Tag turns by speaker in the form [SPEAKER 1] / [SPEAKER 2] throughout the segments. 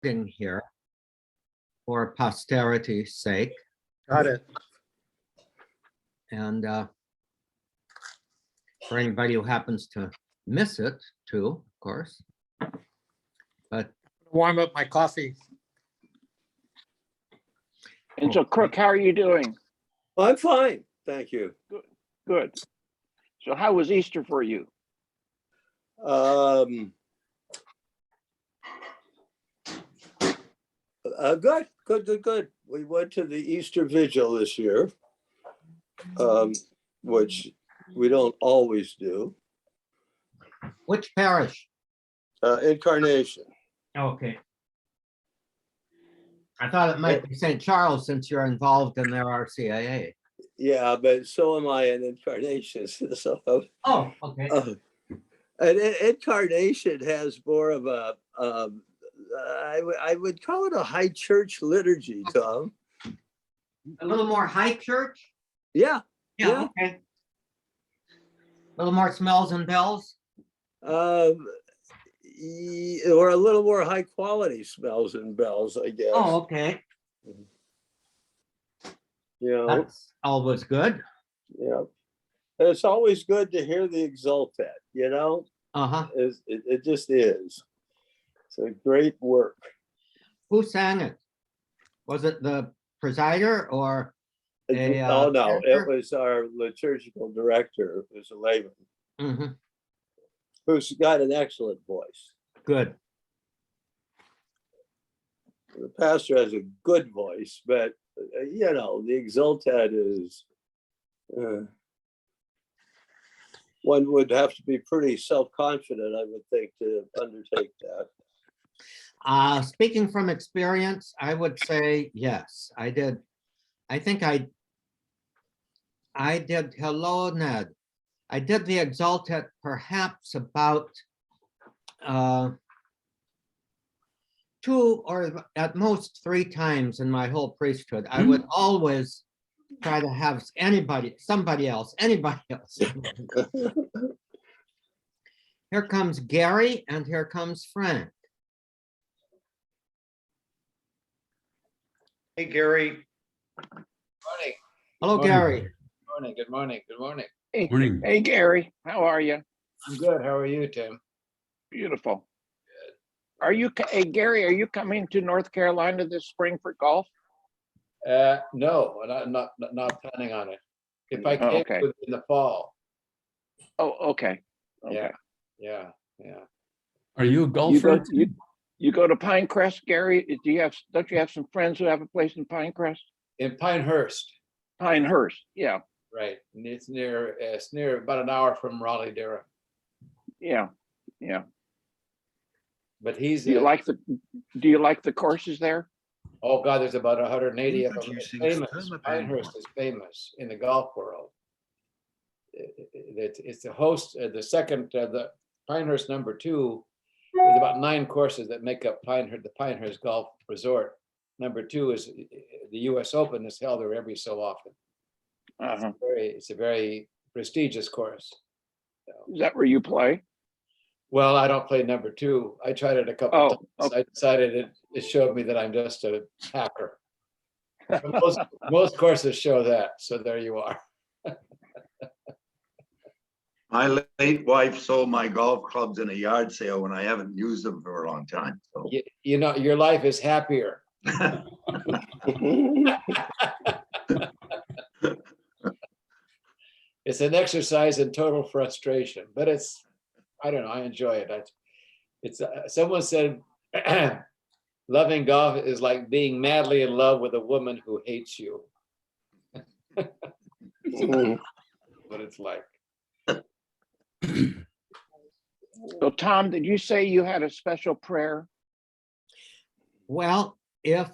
[SPEAKER 1] here for posterity's sake.
[SPEAKER 2] Got it.
[SPEAKER 1] And for anybody who happens to miss it too, of course. But
[SPEAKER 2] Warm up my coffee.
[SPEAKER 3] And so, Crook, how are you doing?
[SPEAKER 4] I'm fine, thank you.
[SPEAKER 3] Good. So how was Easter for you?
[SPEAKER 4] Good. We went to the Easter Vigil this year, which we don't always do.
[SPEAKER 1] which parish?
[SPEAKER 4] Incarnation.
[SPEAKER 1] Okay. I thought it might be St. Charles since you're involved in their RCIA.
[SPEAKER 4] Yeah, but so am I in Incarnation. So,
[SPEAKER 1] Oh, okay.
[SPEAKER 4] and Incarnation has more of a, I would call it a high church liturgy, Tom.
[SPEAKER 1] A little more high church?
[SPEAKER 4] Yeah.
[SPEAKER 1] Yeah, okay. A little more smells and bells?
[SPEAKER 4] Or a little more high quality smells and bells, I guess.
[SPEAKER 1] Oh, okay.
[SPEAKER 4] You know,
[SPEAKER 1] That's always good.
[SPEAKER 4] yeah. And it's always good to hear the exultet, you know?
[SPEAKER 1] Uh-huh.
[SPEAKER 4] It just is. It's a great work.
[SPEAKER 1] Who sang it? Was it the presider or a
[SPEAKER 4] Oh, no,
[SPEAKER 1] character?
[SPEAKER 4] it was our liturgical director, who's a layman,
[SPEAKER 1] Mhm.
[SPEAKER 4] who's got an excellent voice.
[SPEAKER 1] Good.
[SPEAKER 4] The pastor has a good voice, but you know, the exultet is, one would have to be pretty self-confident, I would think, to undertake that.
[SPEAKER 1] Speaking from experience, I would say yes, I did. I think I did, hello, Ned. I did the exultet perhaps about 2 or at most 3 times in my whole priesthood. I would always try to have somebody else. Here comes Gary and here comes Frank.
[SPEAKER 5] Hey, Gary. Morning.
[SPEAKER 1] Hello,
[SPEAKER 6] Morning.
[SPEAKER 1] Gary.
[SPEAKER 5] Morning. Good morning. Good morning.
[SPEAKER 3] Hey,
[SPEAKER 6] Morning.
[SPEAKER 3] hey, Gary, how are you?
[SPEAKER 5] I'm good. How are you, Tim?
[SPEAKER 3] Beautiful. Are you, hey, Gary, are you coming to North Carolina this spring for golf?
[SPEAKER 5] No, not planning on it. If I
[SPEAKER 3] Oh,
[SPEAKER 5] can,
[SPEAKER 3] okay.
[SPEAKER 5] in the fall.
[SPEAKER 3] Oh, okay.
[SPEAKER 5] Yeah.
[SPEAKER 3] Okay.
[SPEAKER 5] Yeah.
[SPEAKER 6] Are you a
[SPEAKER 3] You
[SPEAKER 6] golfer?
[SPEAKER 3] go, you go to Pinecrest, Gary? Don't you have some friends who have a place in Pinecrest?
[SPEAKER 5] In Pinehurst,
[SPEAKER 3] Pinehurst, yeah,
[SPEAKER 5] right? And it's near about an hour from Raleigh, Durham.
[SPEAKER 3] yeah.
[SPEAKER 5] But he's
[SPEAKER 3] Do you like the courses there?
[SPEAKER 5] oh God, there's about 180 of them. It's
[SPEAKER 6] Introducing
[SPEAKER 5] famous.
[SPEAKER 6] Stella
[SPEAKER 5] Pinehurst
[SPEAKER 6] Band.
[SPEAKER 5] is famous in the golf world. It's the host, the second, the Pinehurst number 2. There's about 9 courses that make up the Pinehurst Golf Resort. Number 2 is the U.S. Open is held there every so often.
[SPEAKER 3] Uh-huh.
[SPEAKER 5] It's a very prestigious course.
[SPEAKER 3] Is that where you play?
[SPEAKER 5] Well, I don't play number 2. I tried it a couple
[SPEAKER 3] Oh,
[SPEAKER 5] times.
[SPEAKER 3] okay.
[SPEAKER 5] I decided it showed me that I'm just a hacker. Most courses show that, so there you are.
[SPEAKER 7] My late wife sold my golf clubs in a yard sale when I haven't used them for a long time. So
[SPEAKER 5] You know, your life is happier. It's an exercise in total frustration, but I don't know, I enjoy it. Someone said, loving golf is like being madly in love with a woman who hates you. What it's like.
[SPEAKER 3] So Tom, did you say you had a special prayer?
[SPEAKER 1] Well, if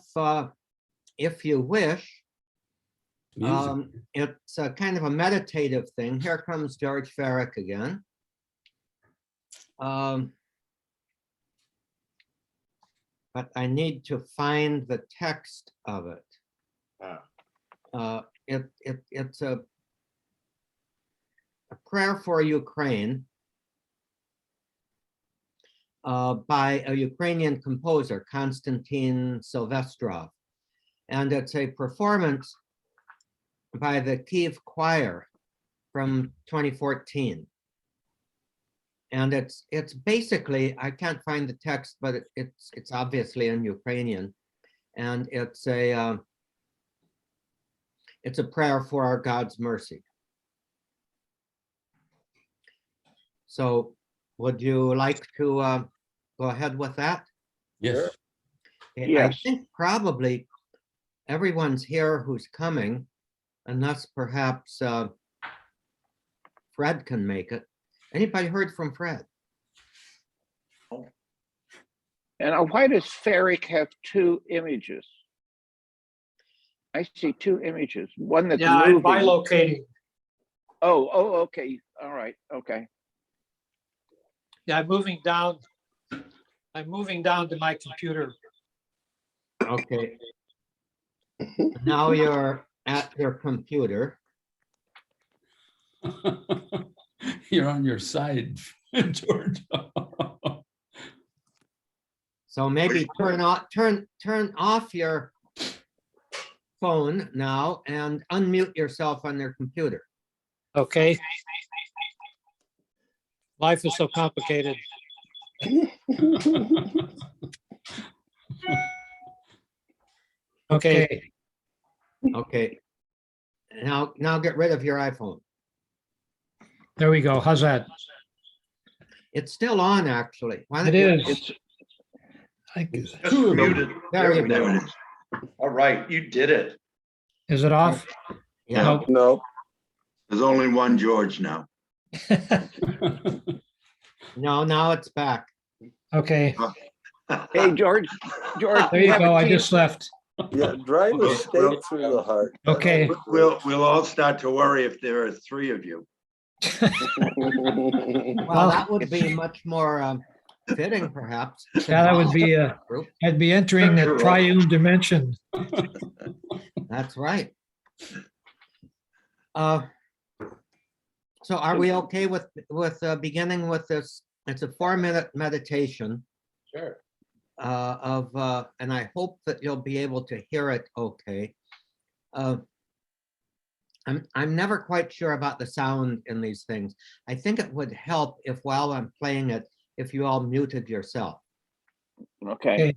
[SPEAKER 1] you wish,
[SPEAKER 6] Music.
[SPEAKER 1] it's a kind of a meditative thing. Here comes George Ferrick again. But I need to find the text of it. It's a prayer for Ukraine. by a Ukrainian composer, Konstantin Silvestrov. And it's a performance by the Kiev Choir from 2014. And it's basically, I can't find the text, but it's obviously in Ukrainian. And it's a prayer for our God's mercy. So would you like to go ahead with that?
[SPEAKER 6] Yes.
[SPEAKER 1] I
[SPEAKER 3] Yes.
[SPEAKER 1] think probably everyone's here who's coming, unless perhaps Fred can make it. Anybody heard from Fred?
[SPEAKER 3] And why does Ferrick have two images? I see two images, one that's
[SPEAKER 2] Yeah, I'm
[SPEAKER 3] moving.
[SPEAKER 2] bilocating.
[SPEAKER 3] Oh, okay, all right, okay.
[SPEAKER 2] Yeah, I'm moving down. I'm moving down to my computer.
[SPEAKER 1] Okay. Now you're at your computer.
[SPEAKER 6] You're on your side, George.
[SPEAKER 1] So maybe turn off your phone now and unmute yourself on your computer.
[SPEAKER 2] Okay. Life is so complicated. Okay.
[SPEAKER 1] Okay. Now get rid of your iPhone.
[SPEAKER 2] There we go. How's that?
[SPEAKER 1] It's still on, actually. Why
[SPEAKER 2] It
[SPEAKER 1] don't you-
[SPEAKER 2] is.
[SPEAKER 7] Just
[SPEAKER 6] Two of them.
[SPEAKER 7] muted.
[SPEAKER 1] There you
[SPEAKER 7] There
[SPEAKER 1] go.
[SPEAKER 7] it is. All right, you did it.
[SPEAKER 2] Is it off?
[SPEAKER 1] Yeah.
[SPEAKER 2] Nope.
[SPEAKER 4] No,
[SPEAKER 7] There's only one George now.
[SPEAKER 1] No, now it's back.
[SPEAKER 2] Okay.
[SPEAKER 3] Hey, George,
[SPEAKER 2] There you
[SPEAKER 3] have a
[SPEAKER 2] go. I
[SPEAKER 3] team-
[SPEAKER 2] just left.
[SPEAKER 4] yeah, drive a
[SPEAKER 7] Okay,
[SPEAKER 4] stake
[SPEAKER 7] well-
[SPEAKER 4] through the heart. That's
[SPEAKER 2] Okay.
[SPEAKER 4] what
[SPEAKER 7] We'll all start to worry if there are three of you.
[SPEAKER 1] Well, that would be much more fitting, perhaps.
[SPEAKER 2] Yeah, that would be,
[SPEAKER 1] Group.
[SPEAKER 2] I'd be entering the triune dimension.
[SPEAKER 1] That's right. So are we okay with beginning with this? It's a 4-minute meditation
[SPEAKER 5] Sure.
[SPEAKER 1] and I hope that you'll be able to hear it okay. I'm never quite sure about the sound in these things. I think it would help if while I'm playing it, if you all muted yourself.
[SPEAKER 3] Okay,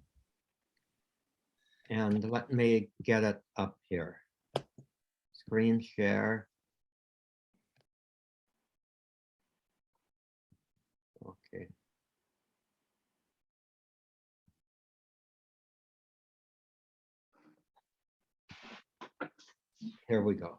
[SPEAKER 1] And let me get it up here. Screen share. Okay. Here we go.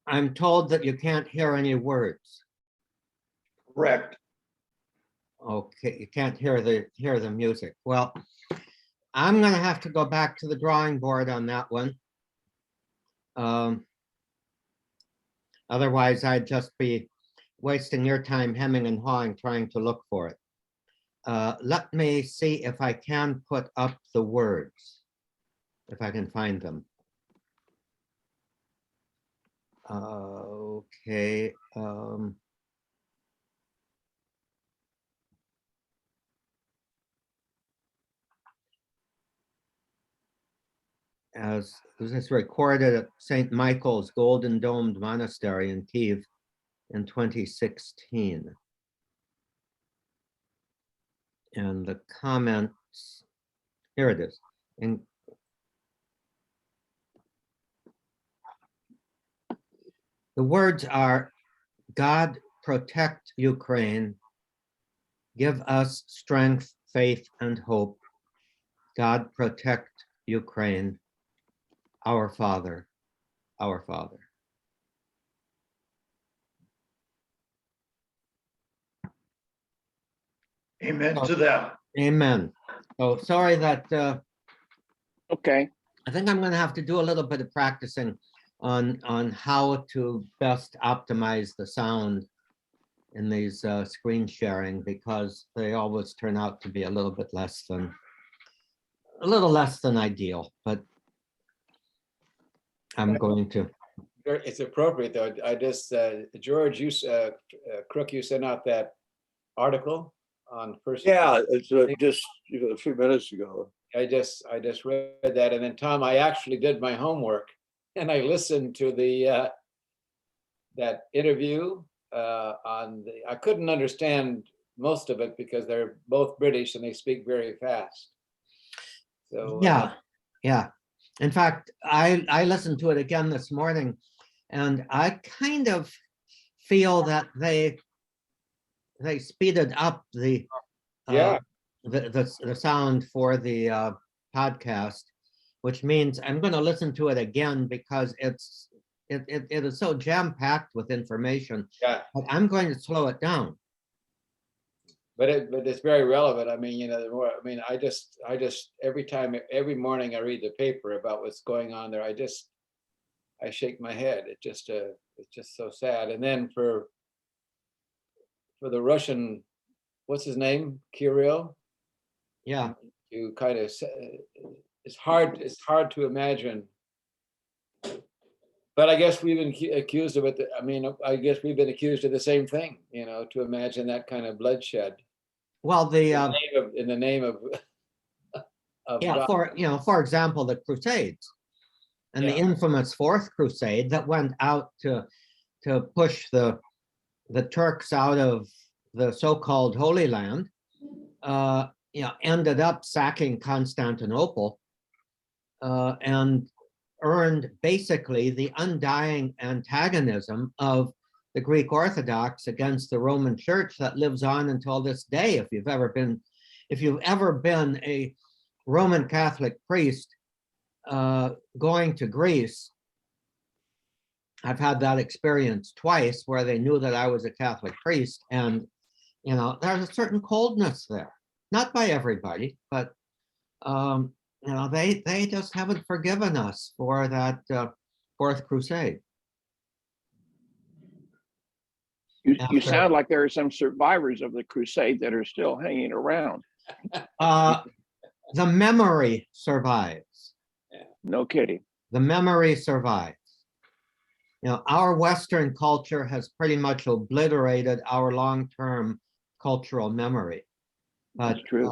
[SPEAKER 1] I'm told that you can't hear any words.
[SPEAKER 7] Correct.
[SPEAKER 1] Okay, you can't hear the music. Well, I'm gonna have to go back to the drawing board on that one. Otherwise, I'd just be wasting your time hemming and hawing trying to look for it. Let me see if I can put up the words, if I can find them. Okay. As this is recorded at St. Michael's Golden Domed Monastery in Kiev in 2016. And the comments, here it is. And the words are, God protect Ukraine, give us strength, faith, and hope. God protect Ukraine, our Father, our Father.
[SPEAKER 7] Amen to that.
[SPEAKER 1] Amen. Oh, sorry that
[SPEAKER 3] Okay,
[SPEAKER 1] I think I'm gonna have to do a little bit of practicing on how to best optimize the sound in these screen sharing, because they always turn out to be a little less than ideal, but I'm going to.
[SPEAKER 5] It's appropriate though. I just, George, Crook, you sent out that article on first.
[SPEAKER 4] Yeah, it's just a few minutes ago.
[SPEAKER 5] I just read that, and then Tom, I actually did my homework and I listened to the that interview I couldn't understand most of it because they're both British and they speak very fast. So
[SPEAKER 1] Yeah. In fact, I listened to it again this morning, and I kind of feel that they speeded up the sound for the podcast, which means I'm going to listen to it again because it is so jam-packed with information.
[SPEAKER 5] Yeah.
[SPEAKER 1] But I'm going to slow it down.
[SPEAKER 5] But it's very relevant. I mean, the more, I mean, I just every morning I read the paper about what's going on there. I shake my head. It's just so sad. And then for the Russian, what's his name, Kirill?
[SPEAKER 1] Yeah.
[SPEAKER 5] You kind of, it's hard to imagine. But I guess we've been accused of it. I mean, I guess we've been accused of the same thing, to imagine that kind of bloodshed.
[SPEAKER 1] Well,
[SPEAKER 5] In the name of
[SPEAKER 1] yeah,
[SPEAKER 5] God.
[SPEAKER 1] for example, the Crusades and the infamous Fourth Crusade that went out to push the Turks out of the so-called Holy Land, ended up sacking Constantinople and earned basically the undying antagonism of the Greek Orthodox against the Roman Church that lives on until this day. If you've ever been a Roman Catholic priest going to Greece, I've had that experience twice where they knew that I was a Catholic priest, and there's a certain coldness there. not by everybody, but they just haven't forgiven us for that Fourth Crusade.
[SPEAKER 3] You
[SPEAKER 1] After-
[SPEAKER 3] sound like there are some survivors of the crusade that are still hanging around.
[SPEAKER 1] The memory survives.
[SPEAKER 3] No kidding.
[SPEAKER 1] The memory survives. Our Western culture has pretty much obliterated our long-term cultural memory. But
[SPEAKER 3] That's true.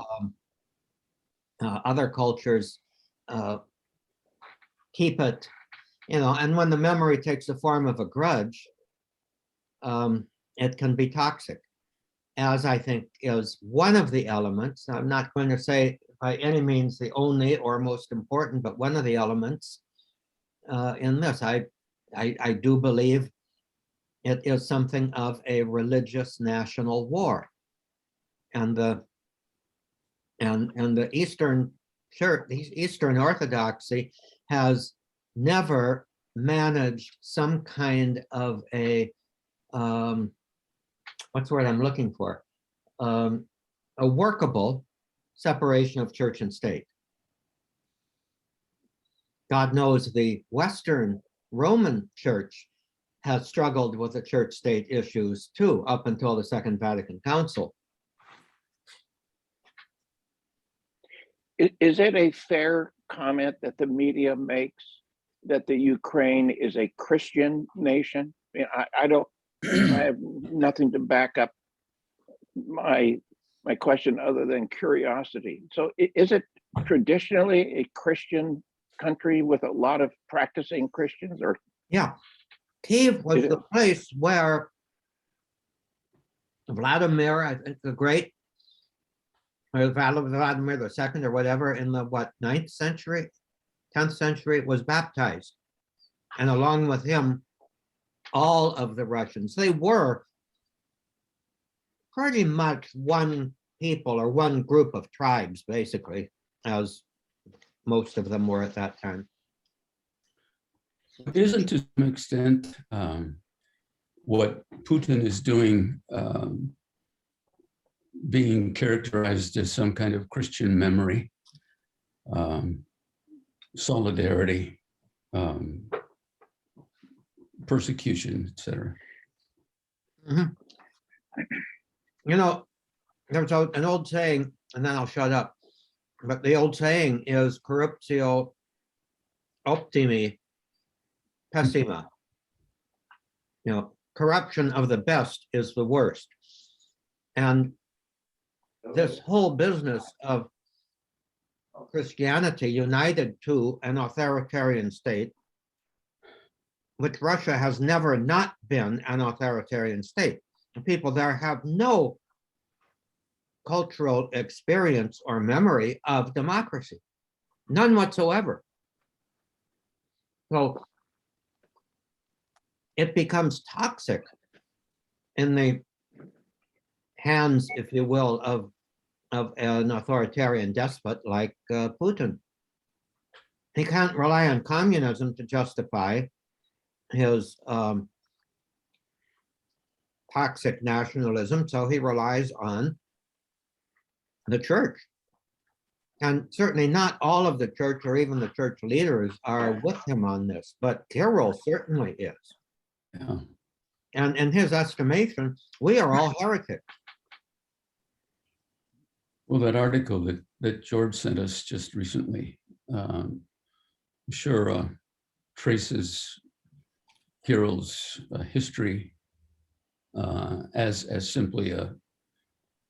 [SPEAKER 1] other cultures keep it, and when the memory takes the form of a grudge, it can be toxic, as I think is one of the elements. I'm not going to say by any means the only or most important, but one of the elements in this. I do believe it is something of a religious national war, and the Eastern Church, the Eastern Orthodoxy, has never managed some kind of a what's the word I'm looking for? A workable separation of church and state. God knows the Western Roman Church has struggled with the church-state issues too, up until the Second Vatican Council.
[SPEAKER 3] Is it a fair comment that the media makes that the Ukraine is a Christian nation? I have nothing to back up my question other than curiosity. So is it traditionally a Christian country with a lot of practicing Christians? Or
[SPEAKER 1] Yeah, Kiev was the place where Vladimir, I think the Great, or Vladimir II or whatever, in the 9th century, 10th century, was baptized. And along with him, all of the Russians, they were pretty much one people or one group of tribes, basically, as most of them were at that time.
[SPEAKER 6] Isn't to some extent what Putin is doing being characterized as some kind of Christian memory, solidarity, persecution, etc.?
[SPEAKER 1] There's an old saying, and then I'll shut up, but the old saying is corruptio optimi pessima. Corruption of the best is the worst. And this whole business of Christianity united to an authoritarian state, which Russia has never not been an authoritarian state. And people there have no cultural experience or memory of democracy, none whatsoever. So it becomes toxic in the hands, if you will, of an authoritarian despot like Putin. He can't rely on communism to justify his toxic nationalism, so he relies on the church. And certainly not all of the church or even the church leaders are with him on this, but Kirill certainly is.
[SPEAKER 6] Yeah.
[SPEAKER 1] And in his estimation, we are all heretics.
[SPEAKER 6] Well, that article that George sent us just recently, sure traces Kirill's history as simply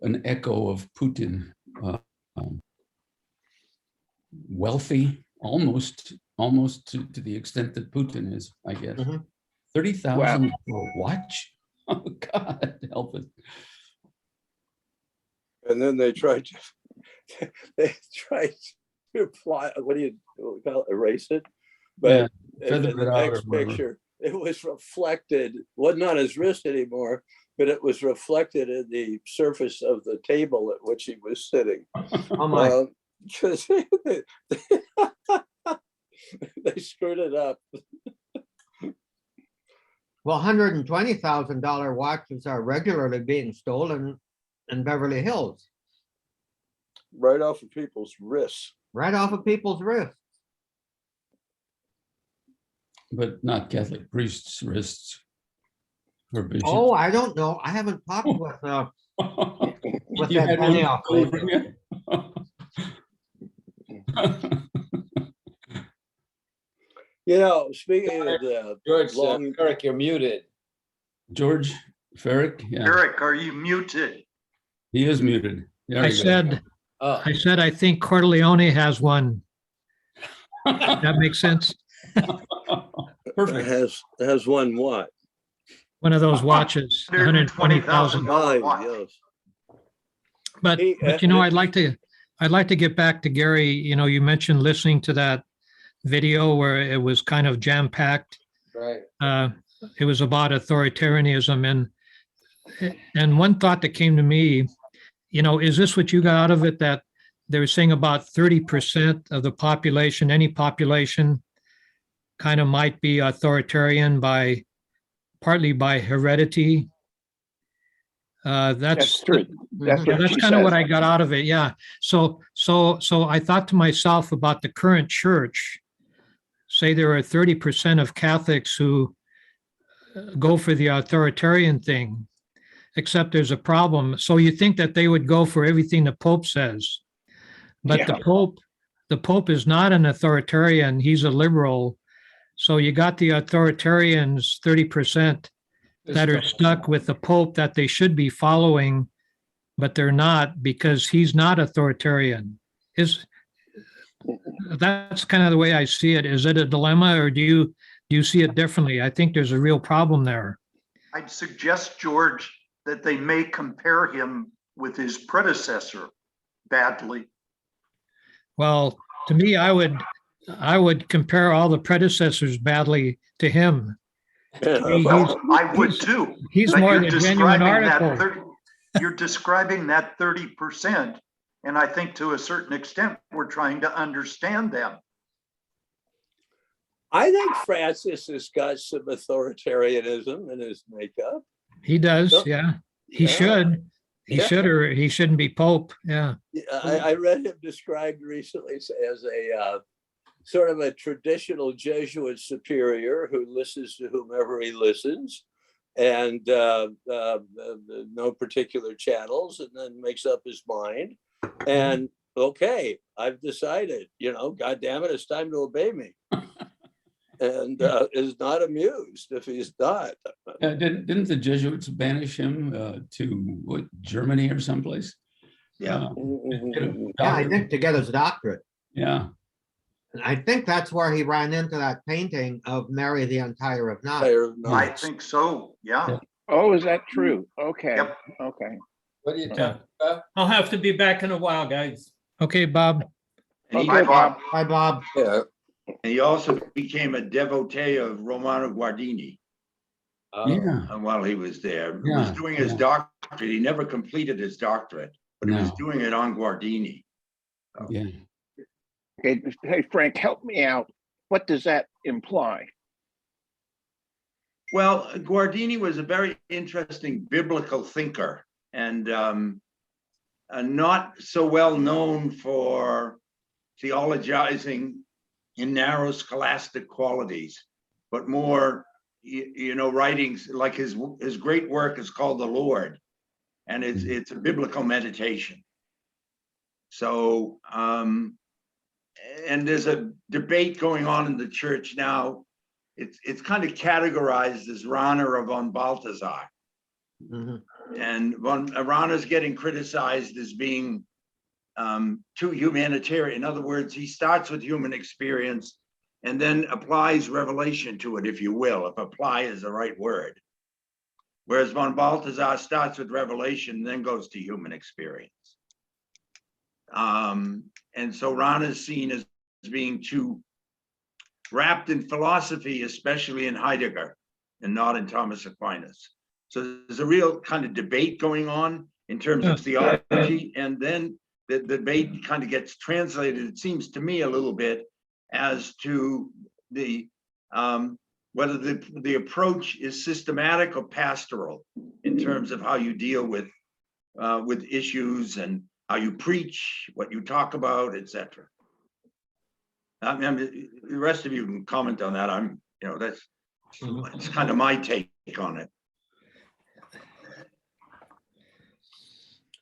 [SPEAKER 6] an echo of Putin, wealthy, almost to the extent that Putin is, I guess. 30,000 for a watch? Oh, God, help it.
[SPEAKER 4] And then they tried to apply, what do you call it, erase it? But in
[SPEAKER 6] feather
[SPEAKER 4] the
[SPEAKER 6] it out or
[SPEAKER 4] next
[SPEAKER 6] whatever.
[SPEAKER 4] picture, it was reflected, wasn't on his wrist anymore, but it was reflected in the surface of the table at which he was sitting.
[SPEAKER 1] Oh my.
[SPEAKER 4] Because they screwed it up.
[SPEAKER 1] Well, $120,000 watches are regularly being stolen in Beverly Hills.
[SPEAKER 4] Right off of people's wrists.
[SPEAKER 1] right off of people's wrists.
[SPEAKER 6] But not Catholic priests' wrists. Or bishops.
[SPEAKER 1] Oh, I don't know. I haven't talked with
[SPEAKER 6] You
[SPEAKER 1] that
[SPEAKER 6] had one
[SPEAKER 1] Bonnot
[SPEAKER 6] over
[SPEAKER 1] lately.
[SPEAKER 4] You know, speaking of the
[SPEAKER 5] George,
[SPEAKER 4] long,
[SPEAKER 5] Ferrick, you're muted.
[SPEAKER 6] George Ferrick, yeah,
[SPEAKER 7] Eric, are you muted?
[SPEAKER 6] he is muted. There
[SPEAKER 2] I
[SPEAKER 6] he goes.
[SPEAKER 2] said,
[SPEAKER 5] Oh,
[SPEAKER 2] I think Corleone has one. That makes sense.
[SPEAKER 6] Perfect.
[SPEAKER 4] has one what?
[SPEAKER 2] One of those watches, 120,000.
[SPEAKER 7] $120,000
[SPEAKER 4] Oh,
[SPEAKER 7] watch.
[SPEAKER 4] yes.
[SPEAKER 2] But,
[SPEAKER 4] He-
[SPEAKER 2] you know, I'd like to get back to Gary. You know, you mentioned listening to that video where it was kind of jam-packed.
[SPEAKER 5] right.
[SPEAKER 2] It was about authoritarianism, and one thought that came to me, you know, is this what you got out of it, that they were saying about 30% of the population, any population, kind of might be authoritarian partly by heredity?
[SPEAKER 3] That's true. That's
[SPEAKER 1] Mhm.
[SPEAKER 2] Yeah,
[SPEAKER 3] what
[SPEAKER 2] that's
[SPEAKER 3] she
[SPEAKER 2] kind of
[SPEAKER 3] says.
[SPEAKER 2] what I got out of it. Yeah. So I thought to myself about the current church. Say there are 30% of Catholics who go for the authoritarian thing, except there's a problem. So you think that they would go for everything the Pope says, but
[SPEAKER 3] Yeah.
[SPEAKER 2] the Pope is not an authoritarian. He's a liberal. So you got the authoritarians, 30%, that are stuck with the Pope that they should be following, but they're not because he's not authoritarian. That's kind of the way I see it. Is it a dilemma, or do you see it differently? I think there's a real problem there.
[SPEAKER 7] I'd suggest, George, that they may compare him with his predecessor badly.
[SPEAKER 2] Well, to me, I would compare all the predecessors badly to him.
[SPEAKER 7] Well, I would too.
[SPEAKER 2] He's
[SPEAKER 7] But
[SPEAKER 2] more
[SPEAKER 7] you're
[SPEAKER 2] the genuine
[SPEAKER 7] describing that
[SPEAKER 2] article.
[SPEAKER 7] You're describing that 30%, and I think to a certain extent, we're trying to understand them.
[SPEAKER 4] I think Francis has got some authoritarianism in his makeup.
[SPEAKER 2] He does,
[SPEAKER 4] Yep.
[SPEAKER 2] yeah. He
[SPEAKER 4] Yeah.
[SPEAKER 2] should. He
[SPEAKER 4] Yeah.
[SPEAKER 2] should, or he shouldn't be Pope. Yeah.
[SPEAKER 4] I read him described recently as a sort of a traditional Jesuit superior who listens to whomever he listens, and no particular channels, and then makes up his mind. And okay, I've decided, God damn it, it's time to obey me. And is not amused if he's not.
[SPEAKER 6] Didn't the Jesuits banish him to Germany or someplace?
[SPEAKER 7] Yeah.
[SPEAKER 1] Yeah, I think to get his doctorate.
[SPEAKER 6] Yeah.
[SPEAKER 1] And I think that's where he ran into that painting of Mary the Untier of Knots.
[SPEAKER 7] I think so, yeah.
[SPEAKER 3] Oh, is that true? Okay.
[SPEAKER 7] Yep.
[SPEAKER 3] Okay.
[SPEAKER 5] What do you
[SPEAKER 2] Yeah.
[SPEAKER 5] talk about?
[SPEAKER 2] I'll have to be back in a while, guys. Okay, Bob.
[SPEAKER 7] And he,
[SPEAKER 3] Okay, Bob.
[SPEAKER 1] Bye, Bob.
[SPEAKER 5] Yeah.
[SPEAKER 7] and he also became a devotee of Romano Guardini
[SPEAKER 6] Yeah.
[SPEAKER 7] while he was there. He was
[SPEAKER 6] Yeah,
[SPEAKER 7] doing his
[SPEAKER 6] yeah.
[SPEAKER 7] doctorate. He never completed his doctorate, but he was
[SPEAKER 6] No.
[SPEAKER 7] doing it on Guardini.
[SPEAKER 6] Yeah.
[SPEAKER 3] Okay. Hey, Frank, help me out. What does that imply?
[SPEAKER 7] Well, Guardini was a very interesting biblical thinker, and not so well known for theologizing in narrow scholastic qualities, but more, writings like his great work is called The Lord, and it's a biblical meditation. So, and there's a debate going on in the church now. It's kind of categorized as Rahner or von Balthasar.
[SPEAKER 1] Mhm.
[SPEAKER 7] And Rahner's getting criticized as being too humanitarian. In other words, he starts with human experience and then applies revelation to it, if you will, if apply is the right word. Whereas von Balthasar starts with revelation and then goes to human experience. And so Rahner is seen as being too wrapped in philosophy, especially in Heidegger and not in Thomas Aquinas. So there's a real kind of debate going on in terms of theology, and then the debate kind of gets translated, it seems to me, a little bit as to the whether the approach is systematic or pastoral in terms of how you deal with issues and how you preach, what you talk about, etc. I mean, the rest of you can comment on that. That's it's kind of my take on it.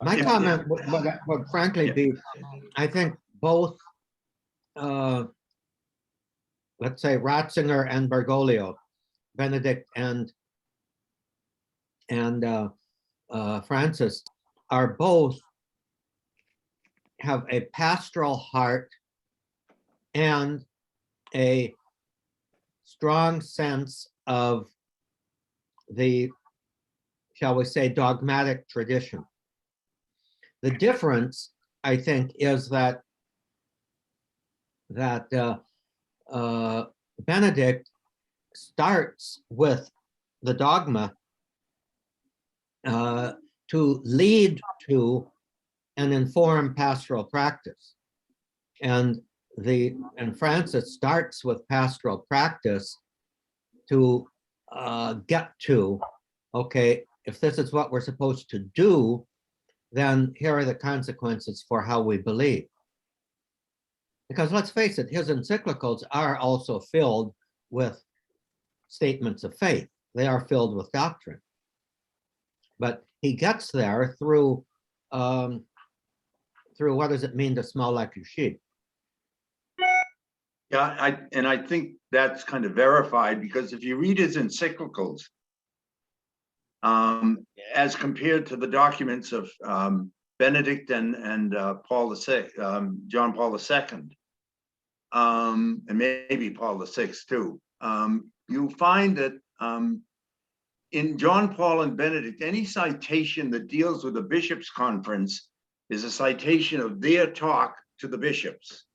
[SPEAKER 1] My comment would frankly be, I think both, let's say Ratzinger and Bergoglio, Benedict and Francis, are both have a pastoral heart and a strong sense of the, shall we say, dogmatic tradition. The difference, I think, is that Benedict starts with the dogma to lead to and inform pastoral practice, and Francis starts with pastoral practice to get to, okay, if this is what we're supposed to do, then here are the consequences for how we believe. Because let's face it, his encyclicals are also filled with statements of faith. They are filled with doctrine. But he gets there through what does it mean to smell like your sheep?
[SPEAKER 7] Yeah, I think that's kind of verified, because if you read his encyclicals, as compared to the documents of Benedict and Paul VI, John Paul II, and maybe Paul VI too, you'll find that in John Paul and Benedict, any citation that deals with the bishops' conference is a citation of their talk to the bishops.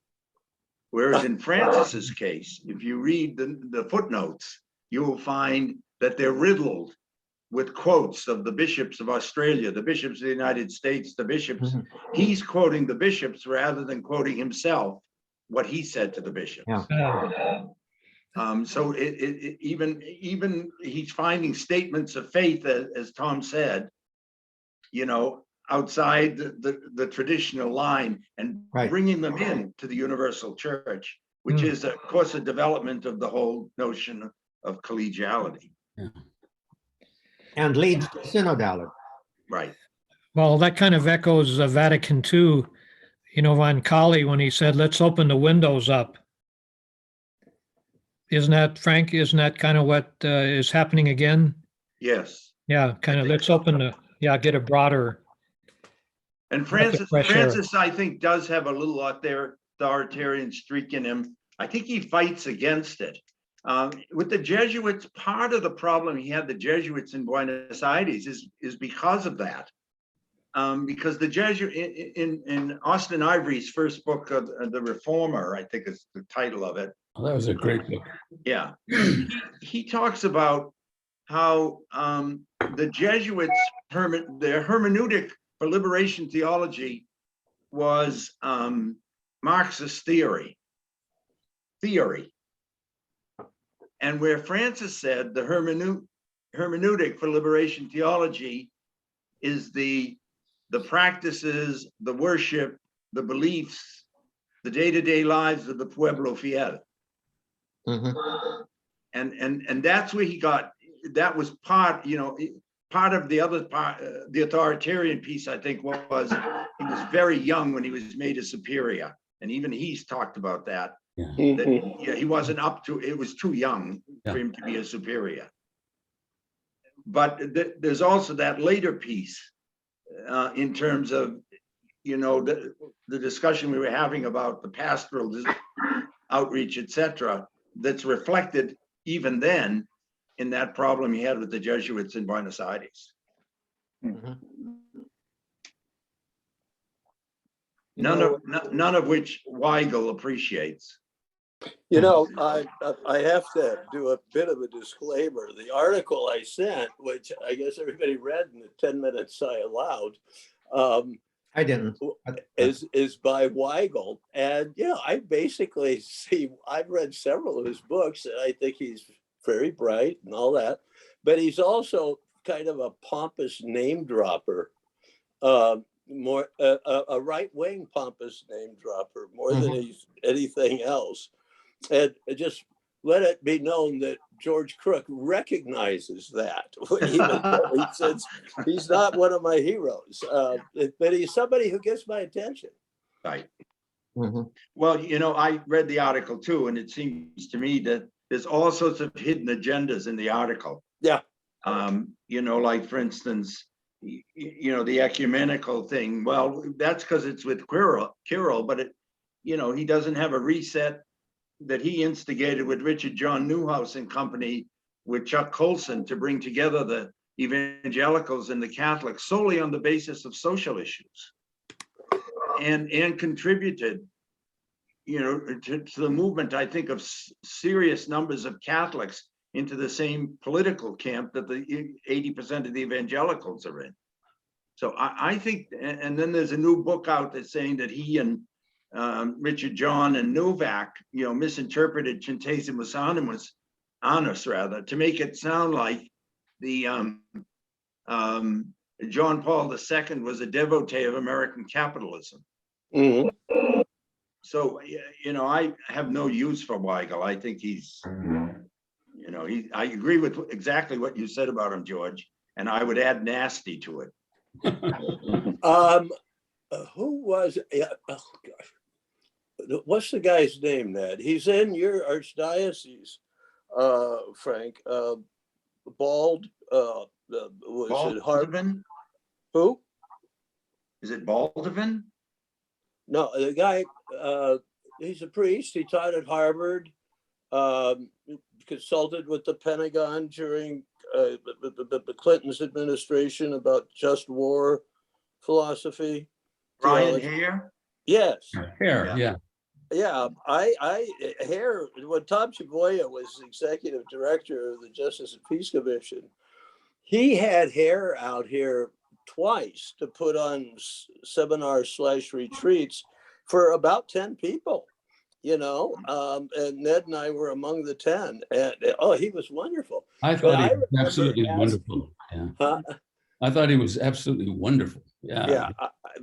[SPEAKER 7] Whereas in Francis's case, if you read the footnotes, you will find that they're riddled with quotes of the bishops of Australia, the bishops of the United States, the bishops. He's quoting the bishops rather than quoting himself, what he said to the bishops.
[SPEAKER 1] Yeah.
[SPEAKER 7] So even he's finding statements of faith, as Tom said, outside the traditional line, and
[SPEAKER 1] Right.
[SPEAKER 7] bringing them in to the universal church, which is, of course, a development of the whole notion of collegiality.
[SPEAKER 6] Yeah.
[SPEAKER 1] And leads to synodality.
[SPEAKER 7] Right.
[SPEAKER 2] Well, that kind of echoes Vatican II, Von Colley, when he said, let's open the windows up. Isn't that, Frank, kind of what is happening again?
[SPEAKER 7] Yes.
[SPEAKER 2] Yeah, kind of, let's open get a broader.
[SPEAKER 7] And
[SPEAKER 2] breath of fresh air.
[SPEAKER 7] Francis, I think, does have a little authoritarian streak in him. I think he fights against it. With the Jesuits, part of the problem he had the Jesuits in Buenos Aires is because of that. Because the Jesuit in Austin Ivory's first book, The Reformer, I think is the title of it.
[SPEAKER 6] Oh, that was a great book.
[SPEAKER 7] Yeah, he talks about how the Jesuits, their hermeneutic for liberation theology was Marxist theory. And where Francis said the hermeneutic for liberation theology is the practices, the worship, the beliefs, the day-to-day lives of the pueblo fiel. And that's where he got, that was part of the other part, the authoritarian piece, I think, was he was very young when he was made a superior. And even he's talked about that.
[SPEAKER 6] Yeah.
[SPEAKER 7] He wasn't up to, it was too young for him to be a superior. But there's also that later piece in terms of, the discussion we were having about the pastoral outreach, etc., that's reflected even then in that problem he had with the Jesuits in Buenos Aires. None of which Weigel appreciates.
[SPEAKER 4] I have to do a bit of a disclaimer. The article I sent, which I guess everybody read in the 10 minutes I allowed,
[SPEAKER 1] I didn't.
[SPEAKER 4] is by Weigel. And I basically I've read several of his books, and I think he's very bright and all that, but he's also kind of a pompous name dropper. more a right-wing pompous name dropper more than anything else. And just let it be known that George Crook recognizes that, even though he says he's not one of my heroes, but he's somebody who gets my attention.
[SPEAKER 7] Right. Well, you know, I read the article too, and it seems to me that there's all sorts of hidden agendas in the article.
[SPEAKER 4] Yeah.
[SPEAKER 7] You know, like for instance, you know, the ecumenical thing. Well, that's because it's with Kirill, but it, you know, he doesn't have a reset that he instigated with Richard John Newhouse and company with Chuck Colson to bring together the evangelicals and the Catholics solely on the basis of social issues, and contributed, you know, to the movement, I think, of serious numbers of Catholics into the same political camp that the 80% of the evangelicals are in. So I think, and then there's a new book out that's saying that he and Richard John and Novak, you know, misinterpreted Centesimus Annus rather, to make it sound like the John Paul II was a devotee of American capitalism. So, you know, I have no use for Weigel. I think he's, you know, I agree with exactly what you said about him, George, and I would add nasty to it.
[SPEAKER 4] Who was, oh gosh, what's the guy's name, Ned? He's in your archdiocese, Frank. Bald, was it Harvin? Who?
[SPEAKER 7] Is it Baldwin?
[SPEAKER 4] No, the guy, he's a priest. He taught at Harvard, consulted with the Pentagon during the Clinton's administration about just war philosophy.
[SPEAKER 7] Brian Hare?
[SPEAKER 4] Yes.
[SPEAKER 6] Hair, yeah.
[SPEAKER 4] Yeah, Hare, when Tom Chavoya was executive director of the Justice and Peace Commission, he had Hare out here twice to put on seminars/retreats for about 10 people, you know, and Ned and I were among the 10, and he was wonderful.
[SPEAKER 6] I thought he was absolutely wonderful. Yeah. I thought he was absolutely wonderful. Yeah.
[SPEAKER 4] Yeah,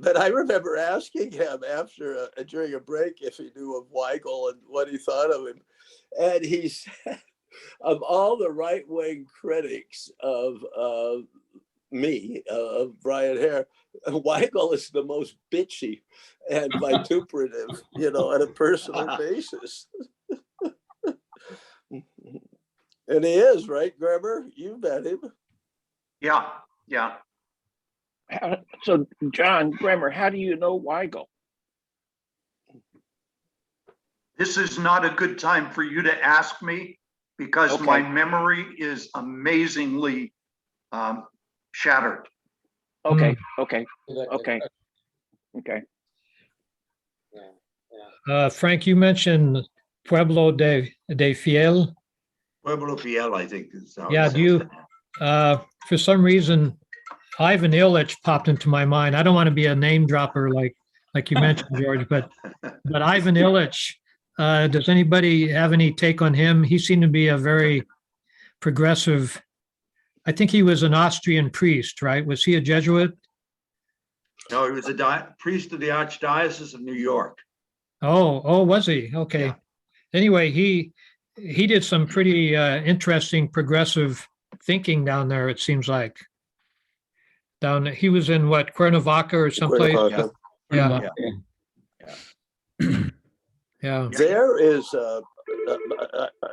[SPEAKER 4] but I remember asking him after during a break if he knew of Weigel and what he thought of him, and he said, of all the right-wing critics of me, of Brian Hare, Weigel is the most bitchy and vituperative, you know, on a personal basis. And he is, right, Gremer? You met him.
[SPEAKER 7] Yeah, yeah.
[SPEAKER 3] So, John Gremer, how do you know Weigel?
[SPEAKER 8] This is not a good time for you to ask me because my memory is amazingly shattered.
[SPEAKER 3] Okay.
[SPEAKER 2] Frank, you mentioned Pueblo de Fiel.
[SPEAKER 7] Pueblo Fiel, I think is how
[SPEAKER 2] Yeah,
[SPEAKER 7] it
[SPEAKER 2] do you,
[SPEAKER 7] says.
[SPEAKER 2] for some reason, Ivan Illich popped into my mind. I don't want to be a name dropper like you mentioned, George, but Ivan Illich, does anybody have any take on him? He seemed to be a very progressive, I think he was an Austrian priest, right? Was he a Jesuit?
[SPEAKER 7] No, he was a priest of the Archdiocese of New York.
[SPEAKER 2] Oh, was he? Okay.
[SPEAKER 7] Yeah.
[SPEAKER 2] Anyway, he did some pretty interesting progressive thinking down there, it seems like. He was in what, Cuernavaca or someplace?
[SPEAKER 7] Yeah.
[SPEAKER 2] Yeah.
[SPEAKER 4] There is, I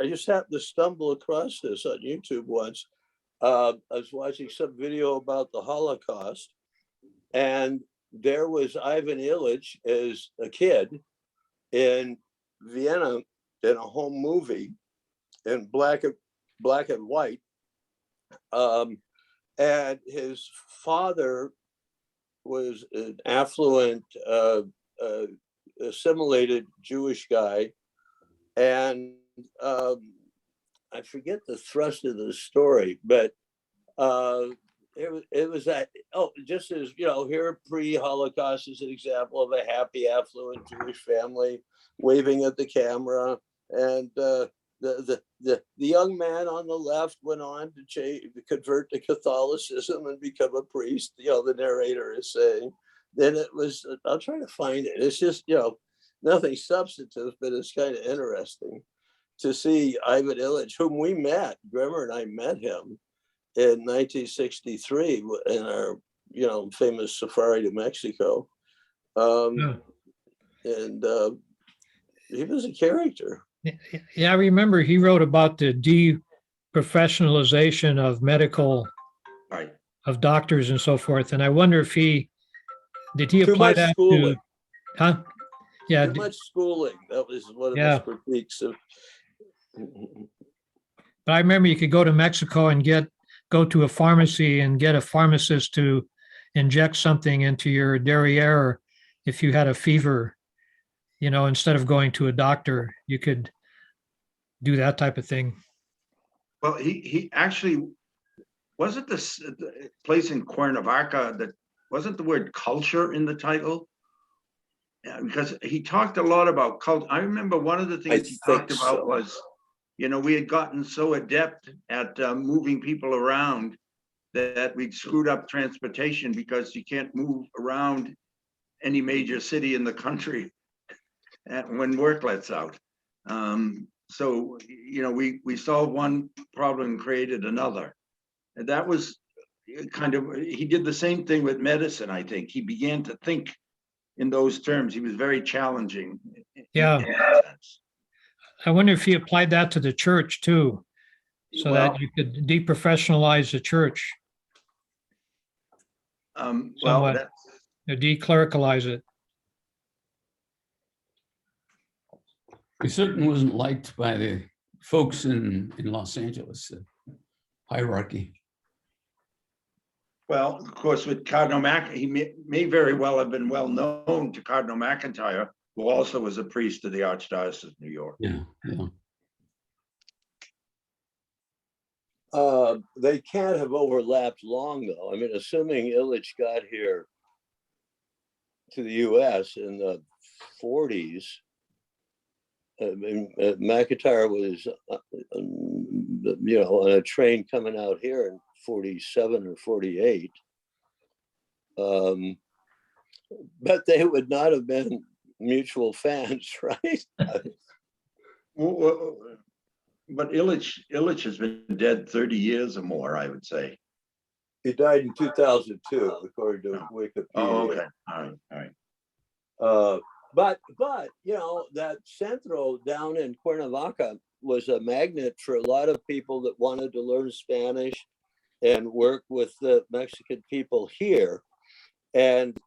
[SPEAKER 4] just happened to stumble across this on YouTube once. I was watching some video about the Holocaust, and there was Ivan Illich as a kid in Vienna in a home movie in black and white. And his father was an affluent, assimilated Jewish guy. And I forget the thrust of the story, but it was that, just as, you know, here pre-Holocaust is an example of a happy, affluent Jewish family waving at the camera. And the young man on the left went on to convert to Catholicism and become a priest, you know, the narrator is saying. then it was, I'll try to find it. It's just, nothing substantive, but it's kind of interesting to see Ivan Illich, whom we met, Gremer and I met him in 1963 in our, famous safari to Mexico. And he was a character.
[SPEAKER 2] Yeah, I remember he wrote about the deprofessionalization of medical,
[SPEAKER 7] Right.
[SPEAKER 2] of doctors and so forth. And I wonder if did he
[SPEAKER 4] Too
[SPEAKER 2] apply
[SPEAKER 4] much
[SPEAKER 2] that
[SPEAKER 4] schooling.
[SPEAKER 2] to, huh? Yeah,
[SPEAKER 4] Too much schooling. That was one of
[SPEAKER 2] Yeah.
[SPEAKER 4] his critiques of.
[SPEAKER 2] but I remember you could go to Mexico and go to a pharmacy and get a pharmacist to inject something into your derriere if you had a fever, instead of going to a doctor, you could do that type of thing.
[SPEAKER 7] Well, he actually, wasn't this the place in Cuernavaca that, wasn't the word culture in the title? Yeah, because he talked a lot about culture. I remember one of the things he talked about was, we had gotten so adept at moving people around that we'd screwed up transportation because you can't move around any major city in the country when work lets out. So, we solved one problem and created another. And that was he did the same thing with medicine, I think. He began to think in those terms. He was very challenging.
[SPEAKER 2] Yeah. I wonder if he applied that to the church too, so that you could deprofessionalize the church. Somewhat. Or declericalize it.
[SPEAKER 6] He certainly wasn't liked by the folks in Los Angeles, the hierarchy.
[SPEAKER 7] Well, of course, with Cardinal he may very well have been well known to Cardinal McIntyre, who also was a priest of the Archdiocese of New York.
[SPEAKER 6] Yeah, yeah.
[SPEAKER 4] They can't have overlapped long, though. I mean, assuming Illich got here to the U.S. in the 40s, McIntyre was, on a train coming out here in 47 or 48. But they would not have been mutual fans, right?
[SPEAKER 7] Well, but Illich has been dead 30 years or more, I would say.
[SPEAKER 4] He died in 2002, according to Wikipedia.
[SPEAKER 7] Oh, okay. All right.
[SPEAKER 4] But that centro down in Cuernavaca was a magnet for a lot of people that wanted to learn Spanish and work with the Mexican people here. And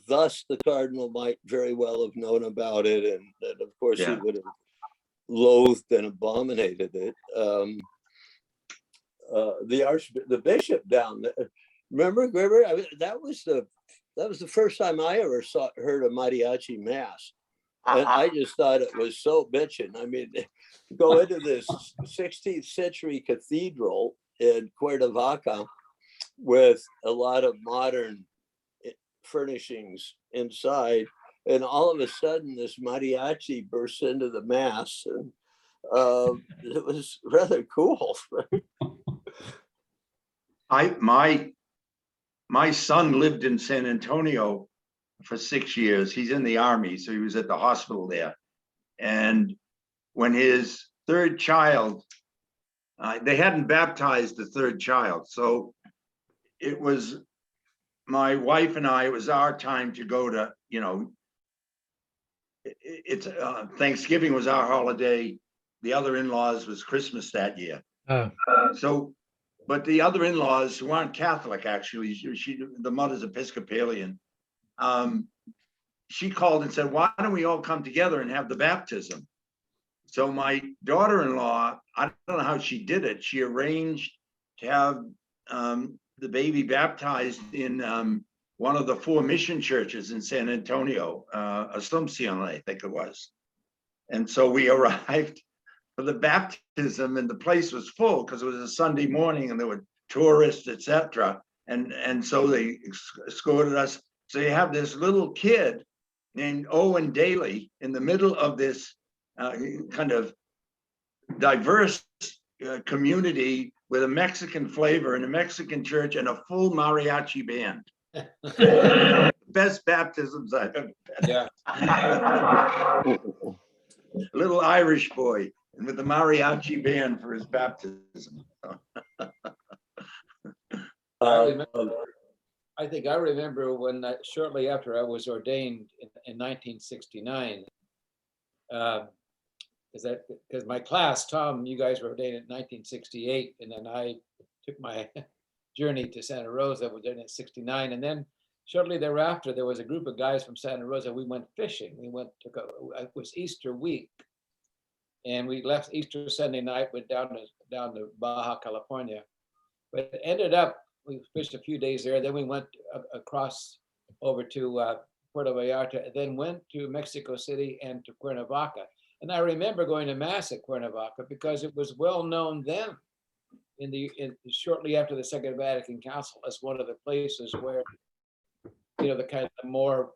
[SPEAKER 4] thus the Cardinal might very well have known about it. And of course, he would have loathed and abominated it. The bishop down there, remember, Gremer? I mean, that was the first time I ever heard a mariachi mass. And I just thought it was so bitchin'. I mean, go into this 16th century cathedral in Cuernavaca with a lot of modern furnishings inside. And all of a sudden, this mariachi bursts into the mass. And it was rather cool.
[SPEAKER 7] My son lived in San Antonio for 6 years. He's in the Army, so he was at the hospital there. And when his third child, they hadn't baptized the third child. So it was my wife and I, it was our time to go to, it's Thanksgiving was our holiday. The other in-laws was Christmas that year. But the other in-laws who aren't Catholic, actually, the mother's Episcopalian. She called and said, "Why don't we all come together and have the baptism?" So my daughter-in-law, I don't know how she did it. She arranged to have the baby baptized in one of the 4 mission churches in San Antonio, Asunción, I think it was. And so we arrived for the baptism, and the place was full because it was a Sunday morning and there were tourists, etc. And so they escorted us. So you have this little kid named Owen Daly in the middle of this kind of diverse community with a Mexican flavor in a Mexican church and a full mariachi band. best baptisms I've ever been.
[SPEAKER 5] Yeah.
[SPEAKER 7] A little Irish boy and with the mariachi band for his baptism.
[SPEAKER 5] I think I remember when shortly after I was ordained in 1969, because my class, Tom, you guys were ordained in 1968, and then I took my journey to Santa Rosa, was in 69, and then shortly thereafter, there was a group of guys from Santa Rosa. We went fishing. We went to go. It was Easter week, and we left Easter Sunday night, went down to Baja California, but it ended up we fished a few days there. Then we went across over to Puerto Vallarta, then went to Mexico City and to Cuernavaca. And I remember going to mass at Cuernavaca because it was well known then, shortly after the Second Vatican Council, as one of the places where, you know, the kind of more,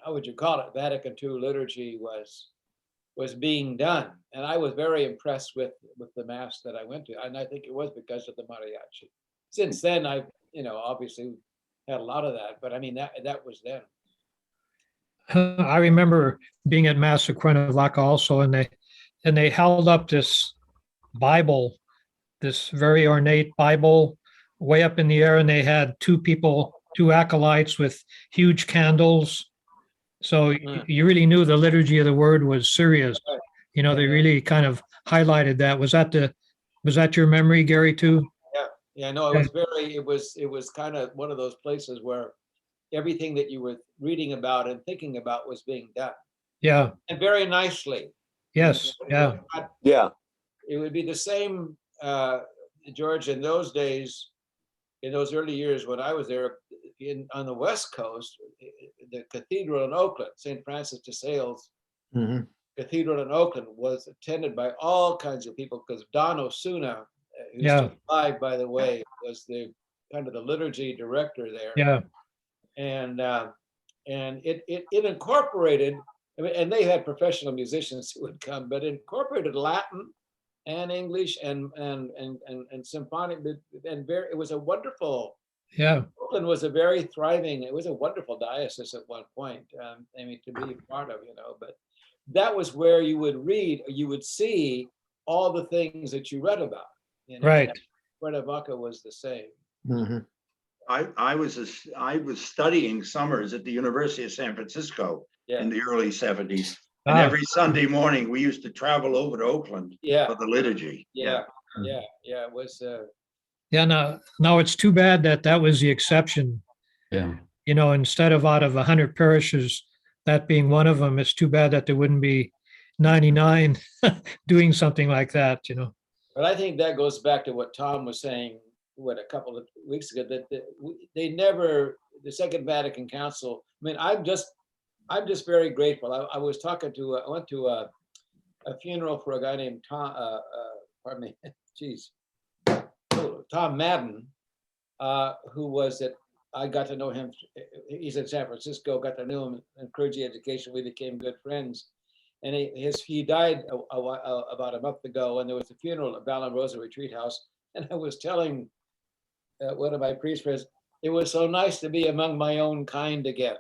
[SPEAKER 5] how would you call it, Vatican II liturgy was being done. And I was very impressed with the mass that I went to. And I think it was because of the mariachi. Since then, I've, you know, obviously had a lot of that, but I mean, that was then.
[SPEAKER 2] I remember being at Mass at Cuernavaca also, and they held up this Bible, this very ornate Bible, way up in the air, and they had two acolytes with huge candles. So you really knew the liturgy of the word was serious. You know, they really kind of highlighted that. Was that your memory, Gary, too?
[SPEAKER 5] Yeah, no, it was kind of one of those places where everything that you were reading about and thinking about was being done.
[SPEAKER 2] Yeah.
[SPEAKER 5] And very nicely.
[SPEAKER 2] Yes. Yeah.
[SPEAKER 4] Yeah.
[SPEAKER 5] It would be the same, George, in those days, in those early years when I was there on the West Coast, the cathedral in Oakland, St. Francis de Sales Cathedral in Oakland was attended by all kinds of people because Don Osuna, who's still alive, by the way, was the kind of the liturgy director there.
[SPEAKER 2] Yeah.
[SPEAKER 5] And it incorporated, I mean, and they had professional musicians who would come, but incorporated Latin and English and symphonic, and it was a wonderful.
[SPEAKER 2] Yeah.
[SPEAKER 5] Oakland was a very thriving. It was a wonderful diocese at one point. I mean, to be part of, you know, but that was where you would read, you would see all the things that you read about. You know?
[SPEAKER 2] Right.
[SPEAKER 5] Cuernavaca was the same.
[SPEAKER 1] Mm-hmm.
[SPEAKER 7] I was studying summers at the University of San Francisco in the early 70s. And every Sunday morning we used to travel over to Oakland for the liturgy.
[SPEAKER 5] It was.
[SPEAKER 2] Yeah, now it's too bad that was the exception.
[SPEAKER 6] Yeah.
[SPEAKER 2] You know, instead of out of 100 parishes, that being one of them, it's too bad that there wouldn't be 99 doing something like that, you know.
[SPEAKER 5] But I think that goes back to what Tom was saying, a couple of weeks ago, that they never, the Second Vatican Council, I mean, I'm just very grateful. I was talking to, I went to a funeral for a guy named Tom, Tom Madden, who was I got to know him. He's in San Francisco, got to know him in clergy education. We became good friends. And he died about a month ago, and there was a funeral at Ballon Rosa Retreat House. And I was telling one of my priest friends, it was so nice to be among my own kind again.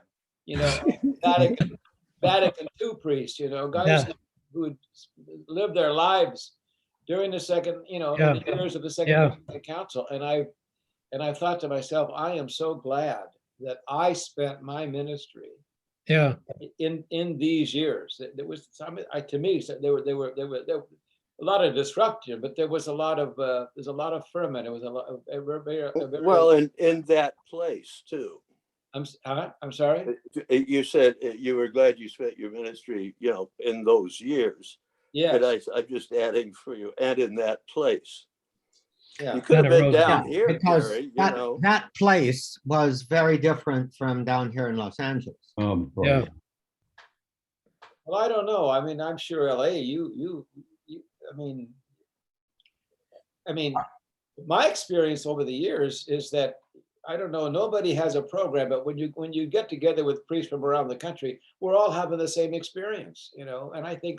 [SPEAKER 5] You know, Vatican II priests, you know, guys who lived their lives during the second, you know, the years of the Second Vatican Council. And I thought to myself, I am so glad that I spent my ministry in these years. There was to me, there were a lot of disruption, but there was a lot of there's a lot of ferment. It was a lot of
[SPEAKER 4] well, in that place too.
[SPEAKER 5] I'm sorry.
[SPEAKER 4] You said you were glad you spent your ministry, you know, in those years.
[SPEAKER 5] Yeah.
[SPEAKER 4] But I'm just adding for you, and in that place.
[SPEAKER 5] Yeah.
[SPEAKER 4] You could have been down here,
[SPEAKER 1] because
[SPEAKER 4] Gary,
[SPEAKER 1] that place was very different from down here in Los Angeles.
[SPEAKER 2] Yeah.
[SPEAKER 5] Well, I don't know. I mean, I'm sure LA, I mean, my experience over the years is that, I don't know, nobody has a program, but when you get together with priests from around the country, we're all having the same experience, you know, and I think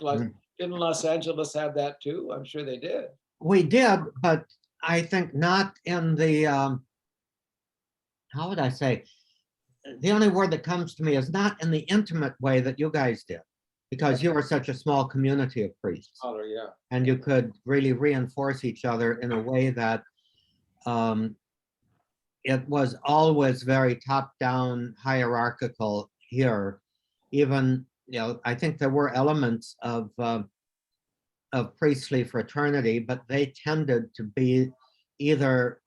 [SPEAKER 5] didn't Los Angeles have that too? I'm sure they did.
[SPEAKER 1] We did, but I think not in the, how would I say? the only word that comes to me is not in the intimate way that you guys did, because you are such a small community of priests,
[SPEAKER 5] Yeah.
[SPEAKER 1] and you could really reinforce each other in a way that it was always very top-down hierarchical here. Even, I think there were elements of priestly fraternity, but they tended to be either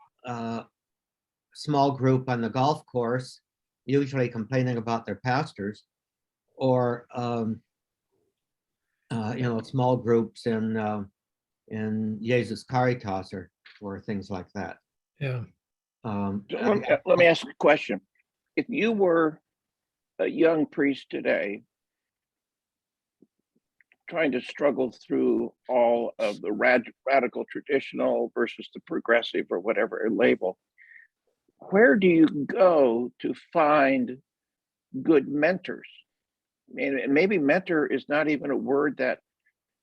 [SPEAKER 1] small group on the golf course, usually complaining about their pastors, or small groups in Jesus Caritas or things like that.
[SPEAKER 2] Yeah.
[SPEAKER 3] Let me ask a question. If you were a young priest today, trying to struggle through all of the radical traditional versus the progressive or whatever label, where do you go to find good mentors? I mean, maybe mentor is not even a word that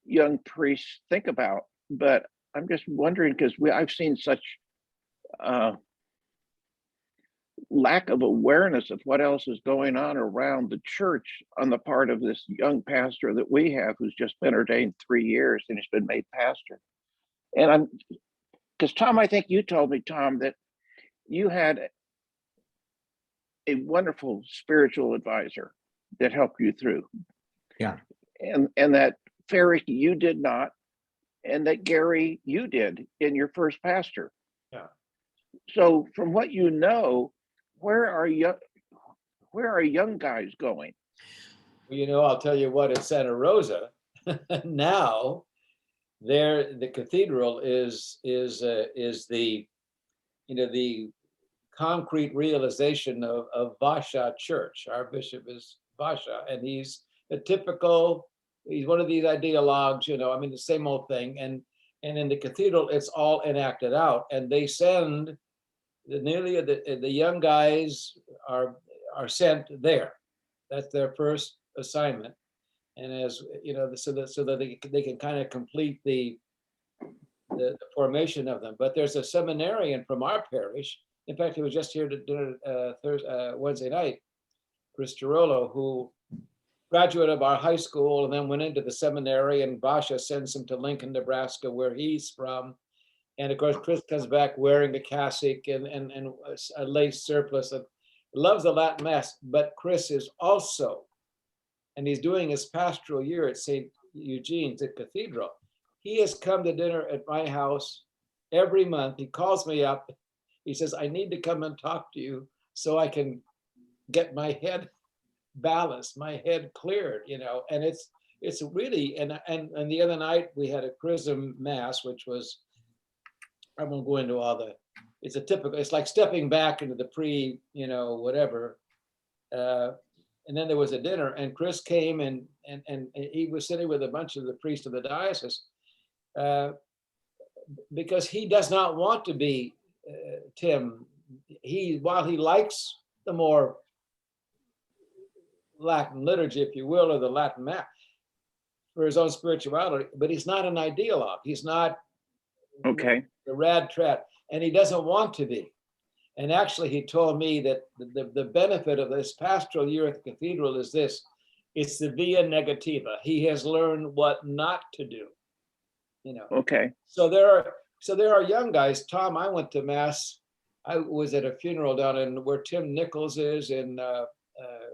[SPEAKER 3] young priests think about, but I'm just wondering, because I've seen such lack of awareness of what else is going on around the church on the part of this young pastor that we have, who's just been ordained 3 years and has been made pastor. And because Tom, I think you told me, Tom, that you had a wonderful spiritual advisor that helped you through.
[SPEAKER 1] Yeah.
[SPEAKER 3] And that Ferrick, you did not, and that Gary, you did in your first pastor.
[SPEAKER 5] Yeah.
[SPEAKER 3] So from what you know, where are young guys going?
[SPEAKER 5] Well, I'll tell you what, in Santa Rosa, now the cathedral is the, the concrete realization of Basha Church. Our bishop is Basha, and he's one of these ideologues, the same old thing. And in the cathedral, it's all enacted out, and they send the young guys are sent there. That's their first assignment, and as so that they can kind of complete the formation of them. But there's a seminarian from our parish. In fact, he was just here to dinner Wednesday night, Chris Girolo, who graduate of our high school and then went into the seminary, and Basha sends him to Lincoln, Nebraska, where he's from. And of course, Chris comes back wearing a cassock and a lace surplice and loves the Latin Mass. But Chris is also, and he's doing his pastoral year at St. Eugene's at Cathedral. He has come to dinner at my house every month. He calls me up. He says, I need to come and talk to you so I can get my head balanced, my head cleared, and it's really, and the other night we had a Chrism Mass, which was, I won't go into all it's like stepping back into the whatever. And then there was a dinner, and Chris came and he was sitting with a bunch of the priests of the diocese because he does not want to be Tim. While he likes the more Latin liturgy, if you will, or the Latin Mass for his own spirituality, but he's not an ideologue. He's not
[SPEAKER 3] the
[SPEAKER 5] rad trad, and he doesn't want to be. And actually, he told me that the benefit of this pastoral year at the cathedral is this: it's the via negativa. He has learned what not to do. So there are young guys. Tom, I went to Mass. I was at a funeral down in where Tim Nichols is in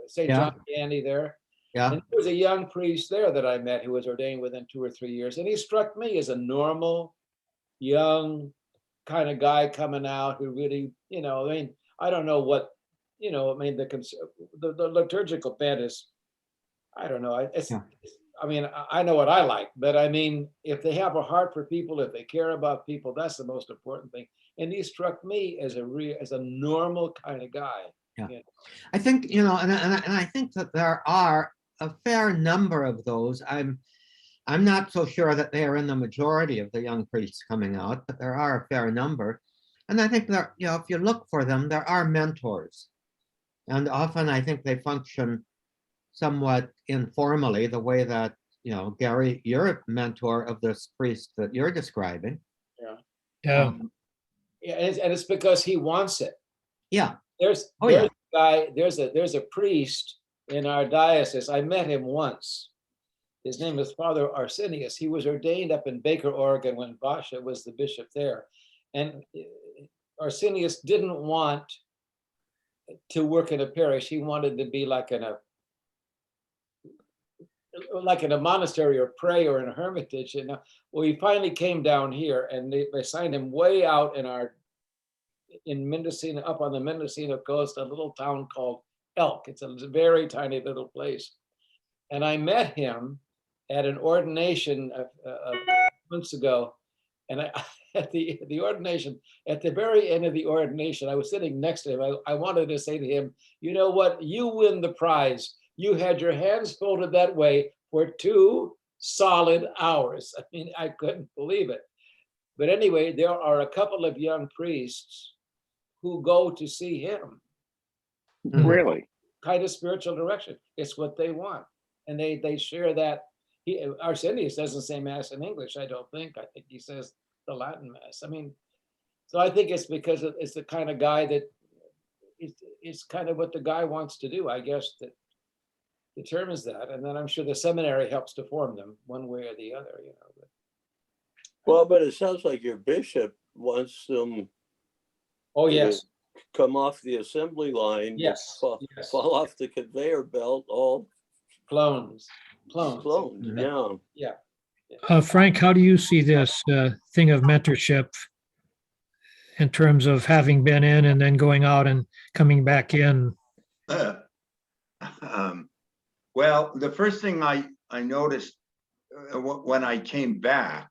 [SPEAKER 5] St. John Danny there.
[SPEAKER 1] Yeah.
[SPEAKER 5] And there was a young priest there that I met who was ordained within 2 or 3 years. And he struck me as a normal, young kind of guy coming out who really, I don't know what, the liturgical bent is, I don't know. I know what I like, but if they have a heart for people, if they care about people, that's the most important thing. And he struck me as a normal kind of guy.
[SPEAKER 1] Yeah. I think, and I think that there are a fair number of those. I'm not so sure that they are in the majority of the young priests coming out, but there are a fair number. And I think that, if you look for them, there are mentors. And often I think they function somewhat informally, the way that, Gary, you're a mentor of this priest that you're describing.
[SPEAKER 5] Yeah. And it's because he wants it.
[SPEAKER 1] Yeah.
[SPEAKER 5] There's
[SPEAKER 1] Oh, yeah.
[SPEAKER 5] a guy, there's a priest in our diocese. I met him once. His name is Father Arsenius. He was ordained up in Baker, Oregon when Basha was the bishop there. And Arsenius didn't want to work in a parish. He wanted to be like in a monastery or pray or in a hermitage. You know? Well, he finally came down here and they signed him way out in Mendocino, up on the Mendocino coast, a little town called Elk. It's a very tiny little place. And I met him at an ordination months ago. And at the ordination, at the very end of the ordination, I was sitting next to him. I wanted to say to him, you know what? You win the prize. You had your hands folded that way for 2 solid hours. I mean, I couldn't believe it. But anyway, there are a couple of young priests who go to see him.
[SPEAKER 3] Really?
[SPEAKER 5] Kind of spiritual direction. It's what they want. And they share that. Arsenius doesn't say Mass in English, I don't think. I think he says the Latin Mass. I mean, so I think it's because it's the kind of guy that it's kind of what the guy wants to do, I guess, that determines that. And then I'm sure the seminary helps to form them one way or the other, you know. But,
[SPEAKER 4] Well, but it sounds like your bishop wants them
[SPEAKER 5] oh,
[SPEAKER 4] to
[SPEAKER 5] yes.
[SPEAKER 4] come off the assembly line,
[SPEAKER 5] Yes. Yes.
[SPEAKER 4] fall off the conveyor belt, all
[SPEAKER 5] Clones.
[SPEAKER 4] cloned.
[SPEAKER 5] Yeah.
[SPEAKER 2] Frank, how do you see this thing of mentorship in terms of having been in and then going out and coming back in?
[SPEAKER 7] Well, the first thing I noticed when I came back,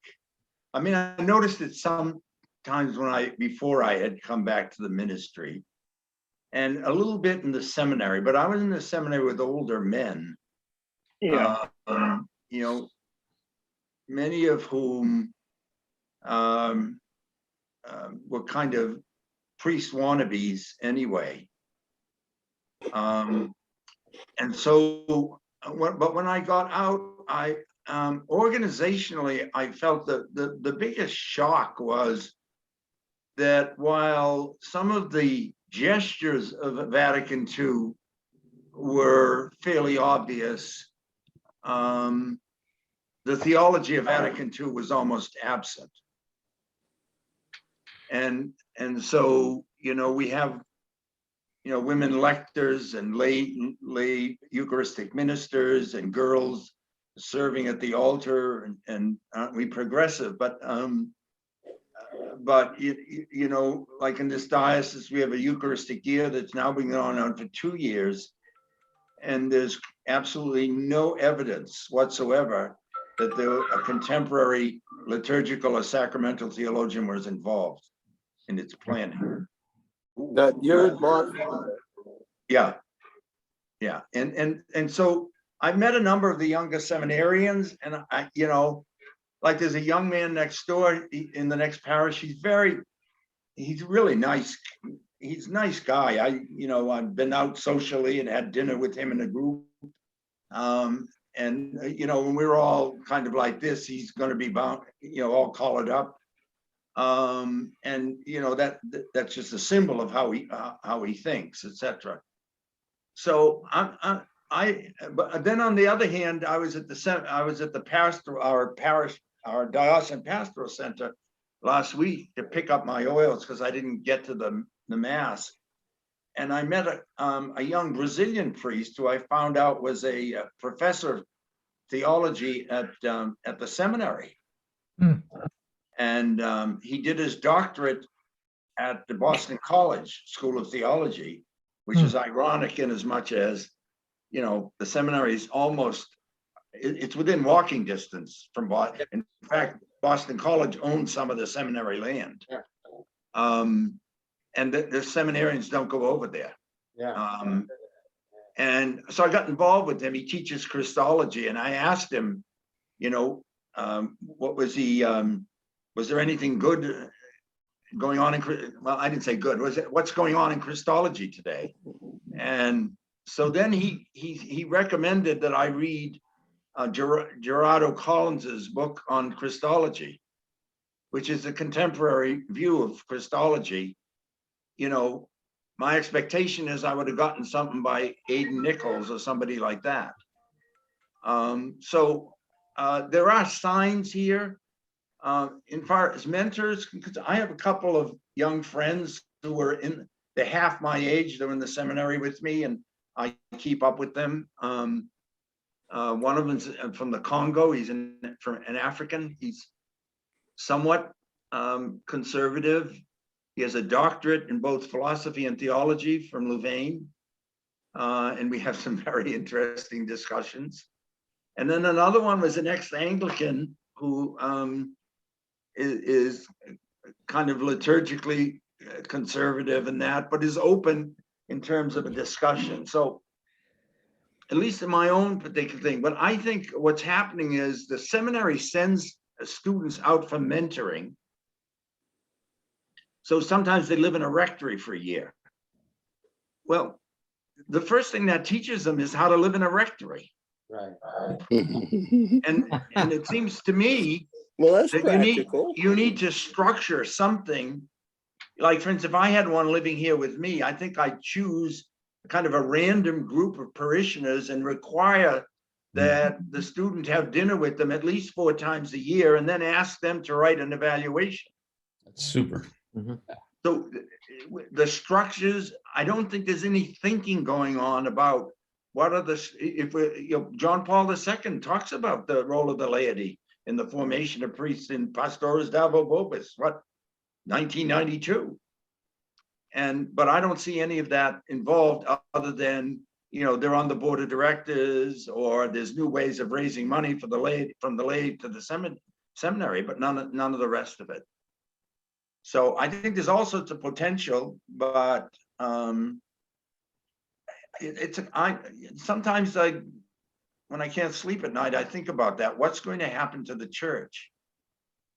[SPEAKER 7] I mean, I noticed it sometimes before I had come back to the ministry, and a little bit in the seminary, but I was in the seminary with older men.
[SPEAKER 3] Yeah.
[SPEAKER 7] You know, many of whom were kind of priest wannabes anyway. And so, but when I got out, I organizationally, I felt that the biggest shock was that while some of the gestures of Vatican II were fairly obvious, the theology of Vatican II was almost absent. And so, you know, we have, you know, women lectors and lay Eucharistic ministers and girls serving at the altar, and aren't we progressive? But you know, like in this diocese, we have a Eucharistic year that's now been going on for 2 years, and there's absolutely no evidence whatsoever that a contemporary liturgical or sacramental theologian was involved in its planning.
[SPEAKER 4] That you're involved.
[SPEAKER 7] Yeah. And so I met a number of the younger seminarians, and I, you know, like there's a young man next door in the next parish. He's really nice. He's a nice guy. I've been out socially and had dinner with him in a group. And you know, when we were all kind of like this, he's going to be bound, you know, all collared up. And you know, that's just a symbol of how he thinks, etc. So but then on the other hand, I was at our diocesan pastoral center last week to pick up my oils because I didn't get to the mass, and I met a young Brazilian priest who I found out was a professor of theology at the seminary. And he did his doctorate at the Boston College School of Theology, which is ironic in as much as, you know, the seminary is it's within walking distance from Boston. In fact, Boston College owns some of the seminary land. And the seminarians don't go over there. And so I got involved with him. He teaches Christology, and I asked him, you know, what was he, was there anything good going on well, I didn't say good. What's going on in Christology today? And so then he recommended that I read Gerardo Collins's book on Christology, which is a contemporary view of Christology, you know, my expectation is I would have gotten something by Aiden Nichols or somebody like that. So there are signs here. In far as mentors, because I have a couple of young friends who were they're half my age, they're in the seminary with me, and I keep up with them. One of them's from the Congo, he's an African, he's somewhat conservative. He has a doctorate in both philosophy and theology from Louvain. And we have some very interesting discussions. And then another one was an ex-Anglican who is kind of liturgically conservative and that, but is open in terms of a discussion. So at least in my own particular thing, but I think what's happening is the seminary sends students out for mentoring. So sometimes they live in a rectory for a year. Well, the first thing that teaches them is how to live in a rectory.
[SPEAKER 5] Right.
[SPEAKER 7] And it seems to me
[SPEAKER 4] Well, that's
[SPEAKER 7] that
[SPEAKER 4] practical.
[SPEAKER 7] you need to structure something. Like, for instance, if I had one living here with me, I think I'd choose kind of a random group of parishioners and require that the student have dinner with them at least 4 times a year, and then ask them to write an evaluation.
[SPEAKER 6] That's super.
[SPEAKER 7] So the structures, I don't think there's any thinking going on about what are John Paul II talks about the role of the laity in the formation of priests in Pastoris Davo Vobis, 1992. But I don't see any of that involved other than, they're on the board of directors, or there's new ways of raising money for the lay, from the lay to the seminary, but none of the rest of it. So I think there's all sorts of potential, but sometimes when I can't sleep at night, I think about that. What's going to happen to the church?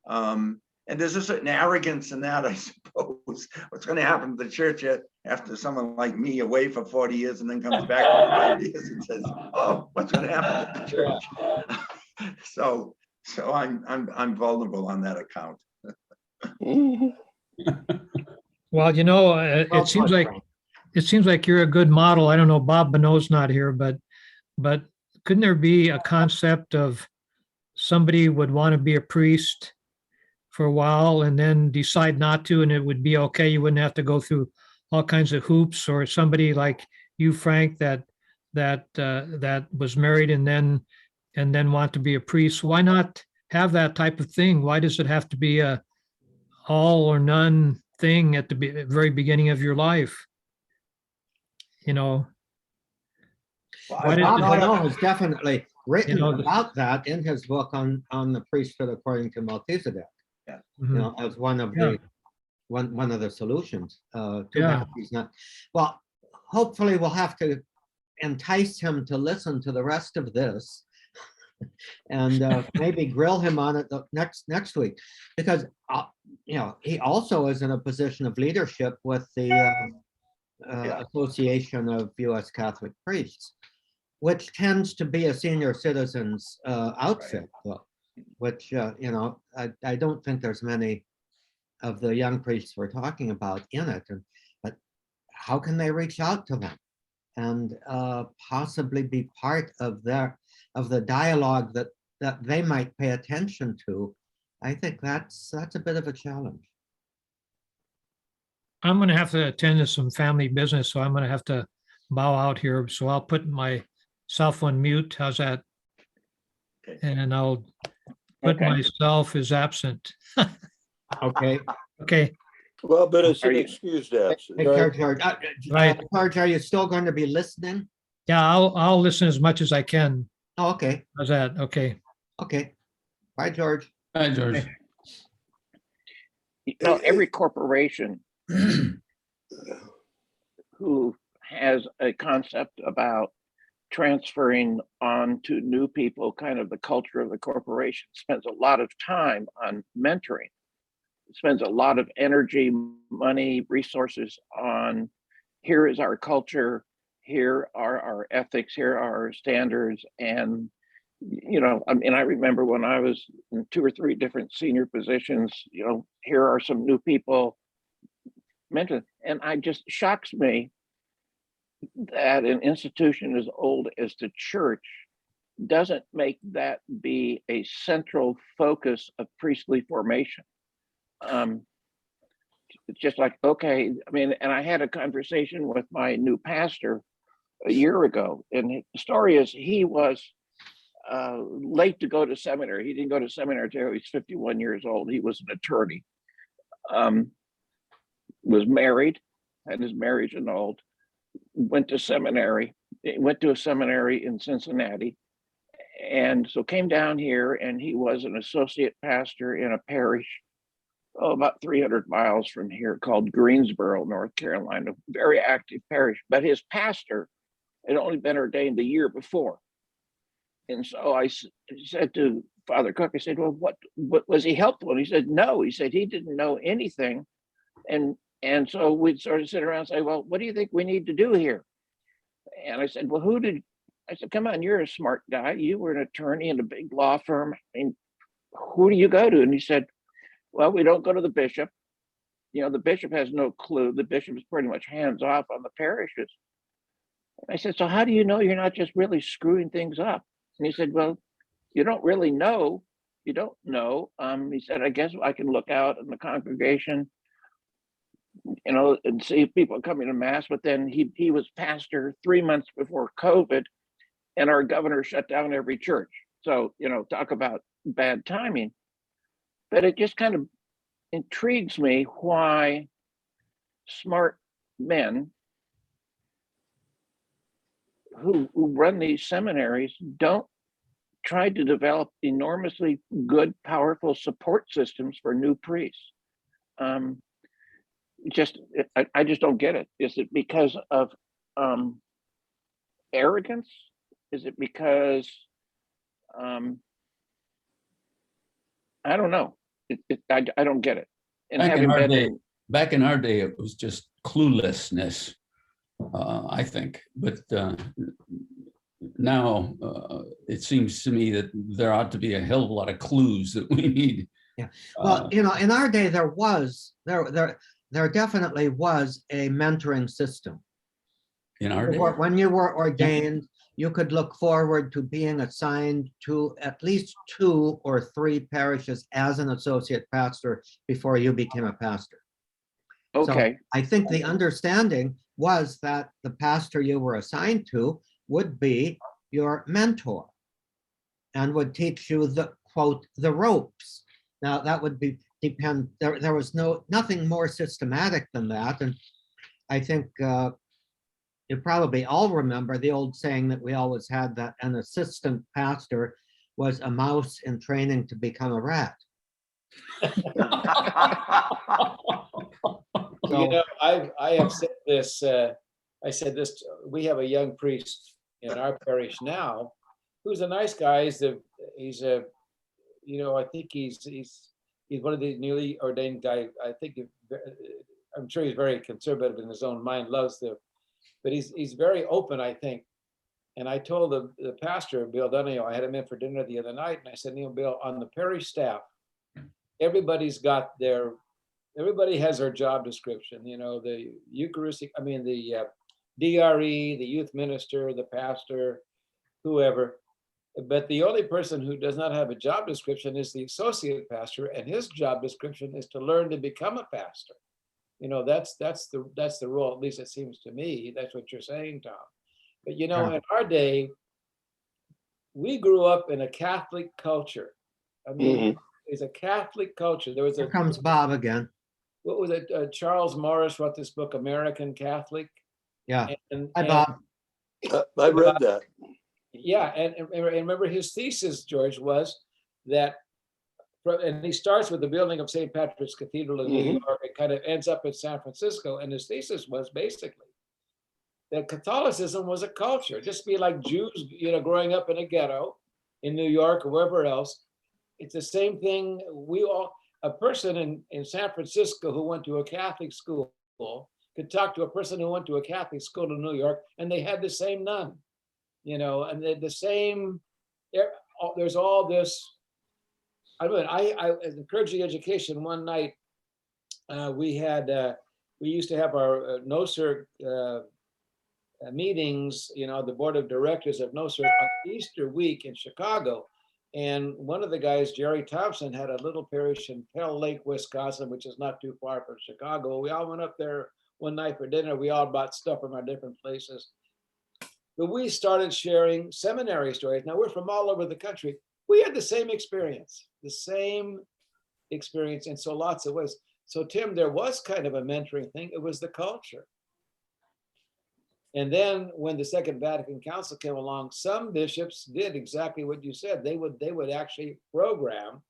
[SPEAKER 7] And there's a certain arrogance in that, I suppose. What's going to happen to the church after someone like me away for 40 years and then comes back for 5 years and says, "Oh, what's going to happen to the church?" So I'm vulnerable on that account.
[SPEAKER 2] Well, it seems like you're a good model. I don't know, Bob Bonnot's not here, but couldn't there be a concept of somebody would want to be a priest for a while and then decide not to, and it would be okay? You wouldn't have to go through all kinds of hoops, or somebody like you, Frank, that was married and then want to be a priest. Why not have that type of thing? Why does it have to be a all or none thing at the very beginning of your life?
[SPEAKER 1] Bob Bonnot has definitely written about that in his book on the priesthood according to Melchizedek. Yeah. As one of the solutions. Too bad he's not. Well, hopefully we'll have to entice him to listen to the rest of this, and maybe grill him on it next week, because he also is in a position of leadership with the Association of U.S. Catholic Priests, which tends to be a senior citizens outfit, which I don't think there's many of the young priests we're talking about in it. But how can they reach out to them and possibly be part of the dialogue that they might pay attention to? I think that's a bit of a challenge.
[SPEAKER 2] I'm going to have to attend to some family business, so I'm going to have to bow out here. So I'll put myself on mute. How's that? And I'll put myself as absent.
[SPEAKER 1] Okay.
[SPEAKER 2] Okay.
[SPEAKER 4] Well, but it's an excused absence.
[SPEAKER 1] Hey, George, George, are you still going to be listening?
[SPEAKER 2] Yeah, I'll listen as much as I can.
[SPEAKER 1] Oh, okay.
[SPEAKER 2] How's that? Okay.
[SPEAKER 1] Okay. Bye, George.
[SPEAKER 6] Hi, George.
[SPEAKER 3] Every corporation who has a concept about transferring on to new people kind of the culture of the corporation spends a lot of time on mentoring. It spends a lot of energy, money, resources on, here is our culture, here are our ethics, here are our standards. And I remember when I was in 2 or 3 different senior positions, here are some new people. mentioned, and I just shocks me that an institution as old as the church doesn't make that be a central focus of priestly formation. It's just like, okay, I mean, and I had a conversation with my new pastor a year ago, and the story is he was late to go to seminary. He didn't go to seminary until he was 51 years old. He was an attorney, was married, had his marriage annulled, went to seminary, went to a seminary in Cincinnati, and so came down here, and he was an associate pastor in a parish about 300 miles from here called Greensboro, North Carolina, very active parish. But his pastor had only been ordained the year before. And so I said to Father Cook, I said, well, what was he helpful? And he said, no. He said he didn't know anything. And so we'd sort of sit around and say, well, what do you think we need to do here? And I said, well, I said, come on, you're a smart guy. You were an attorney in a big law firm. I mean, who do you go to? And he said, well, we don't go to the bishop. You know, the bishop has no clue. The bishop is pretty much hands off on the parishes. I said, so how do you know you're not just really screwing things up? And he said, well, you don't really know. You don't know. He said, I guess I can look out in the congregation, you know, and see people coming to mass. But then he was pastor 3 months before COVID, and our governor shut down every church. So, you know, talk about bad timing. But it just kind of intrigues me why smart men who run these seminaries don't try to develop enormously good, powerful support systems for new priests. I just don't get it. Is it because of arrogance? Is it because I don't know. I don't get it. And
[SPEAKER 6] back in our day, it was just cluelessness, I think. But now it seems to me that there ought to be a hell of a lot of clues that we need.
[SPEAKER 1] Yeah. Well, you know, in our day, there definitely was a mentoring system.
[SPEAKER 6] In our day?
[SPEAKER 1] When you were ordained, you could look forward to being assigned to at least 2 or 3 parishes as an associate pastor before you became a pastor.
[SPEAKER 3] Okay.
[SPEAKER 1] So I think the understanding was that the pastor you were assigned to would be your mentor and would teach you the, quote, the ropes. Now that would depend, there was nothing more systematic than that. And I think you probably all remember the old saying that we always had, that an assistant pastor was a mouse in training to become a rat.
[SPEAKER 5] You know, I have said this. I said this. We have a young priest in our parish now, who's a nice guy. He's a, you know, I think he's one of the newly ordained guys. I think I'm sure he's very conservative in his own mind. But he's very open, I think. And I told the pastor, Bill Dunio, I had him in for dinner the other night, and I said, Bill, on the parish staff, everybody has their job description, you know, the Eucharistic, the DRE, the youth minister, the pastor, whoever. But the only person who does not have a job description is the associate pastor, and his job description is to learn to become a pastor. You know, that's the role, at least it seems to me. That's what you're saying, Tom. But you know, in our day, we grew up in a Catholic culture. I mean, it's a Catholic culture.
[SPEAKER 1] Here comes Bob again.
[SPEAKER 5] What was it? Charles Morris wrote this book, American Catholic.
[SPEAKER 1] Yeah. Hi, Bob.
[SPEAKER 4] I read that.
[SPEAKER 5] Yeah, and remember his thesis, George, was that, and he starts with the building of St. Patrick's Cathedral in New York. It kind of ends up in San Francisco, and his thesis was basically that Catholicism was a culture, just be like Jews, you know, growing up in a ghetto in New York or wherever else. It's the same thing. A person in San Francisco who went to a Catholic school could talk to a person who went to a Catholic school in New York, and they had the same nun, you know, and the same. There's all this. I encouraging education. One night, we had we used to have our NOCERC meetings, the board of directors of NOCERC on Easter week in Chicago. And one of the guys, Jerry Thompson, had a little parish in Pell Lake, Wisconsin, which is not too far from Chicago. We all went up there one night for dinner. We all bought stuff from our different places. But we started sharing seminary stories. Now we're from all over the country. We had the same experience in so lots of ways. So Tim, there was kind of a mentoring thing. It was the culture. And then when the Second Vatican Council came along, some bishops did exactly what you said. They would actually program,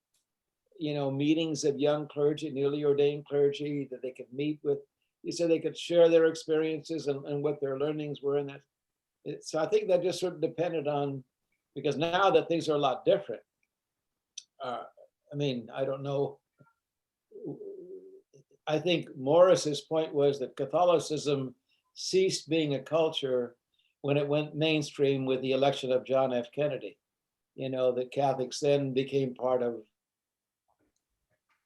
[SPEAKER 5] meetings of young clergy, newly ordained clergy that they could meet with. You said they could share their experiences and what their learnings were in that. So I think that just sort of depended on, because now that things are a lot different. I don't know. I think Morris's point was that Catholicism ceased being a culture when it went mainstream with the election of John F. Kennedy. The Catholics then became part of,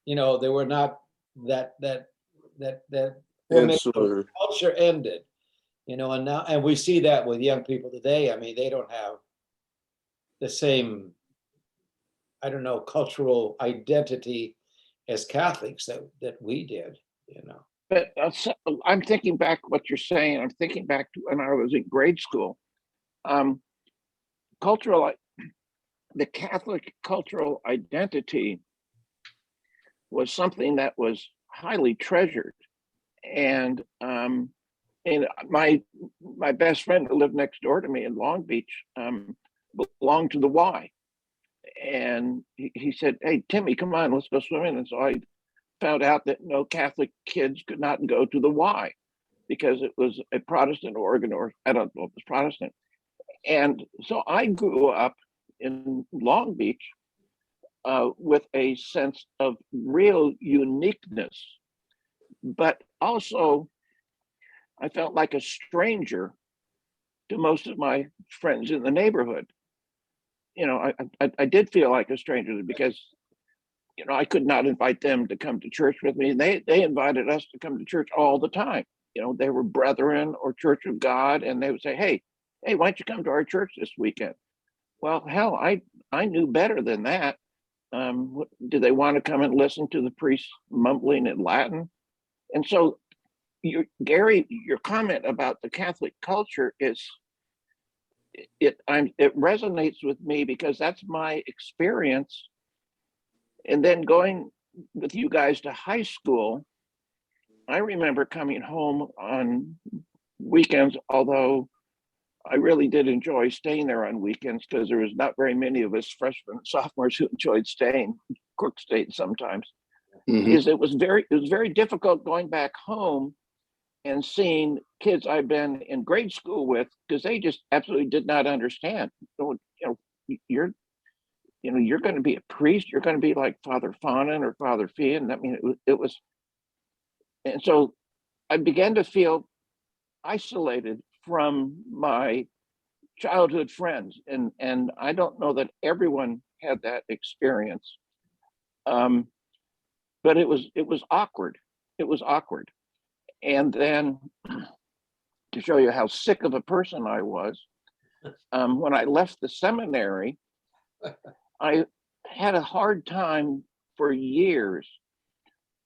[SPEAKER 5] they were not that culture ended, and now, and we see that with young people today. They don't have the same, cultural identity as Catholics that we did,
[SPEAKER 3] But I'm thinking back what you're saying. I'm thinking back to when I was in grade school. The Catholic cultural identity was something that was highly treasured. And my best friend who lived next door to me in Long Beach belonged to the Y. And he said, "Hey, Timmy, come on, let's go swimming." And so I found out that no Catholic kids could not go to the Y because it was a Protestant organ, or I don't know if it was Protestant. And so I grew up in Long Beach with a sense of real uniqueness, but also I felt like a stranger to most of my friends in the neighborhood. I did feel like a stranger because I could not invite them to come to church with me. And they invited us to come to church all the time. They were Brethren or Church of God, and they would say, hey, why don't you come to our church this weekend? Well, hell, I knew better than that. Do they want to come and listen to the priest mumbling in Latin? And so, Gary, your comment about the Catholic culture it resonates with me because that's my experience. And then going with you guys to high school, I remember coming home on weekends, although I really did enjoy staying there on weekends because there was not very many of us freshmen and sophomores who enjoyed staying. Crook stayed sometimes. Mm-hmm. It was very difficult going back home and seeing kids I've been in grade school with because they just absolutely did not understand. So, you're going to be a priest. You're going to be like Father Fanon or Father Fian. It was, and so I began to feel isolated from my childhood friends, and I don't know that everyone had that experience, but it was awkward. It was awkward, and then to show you how sick of a person I was, when I left the seminary, I had a hard time for years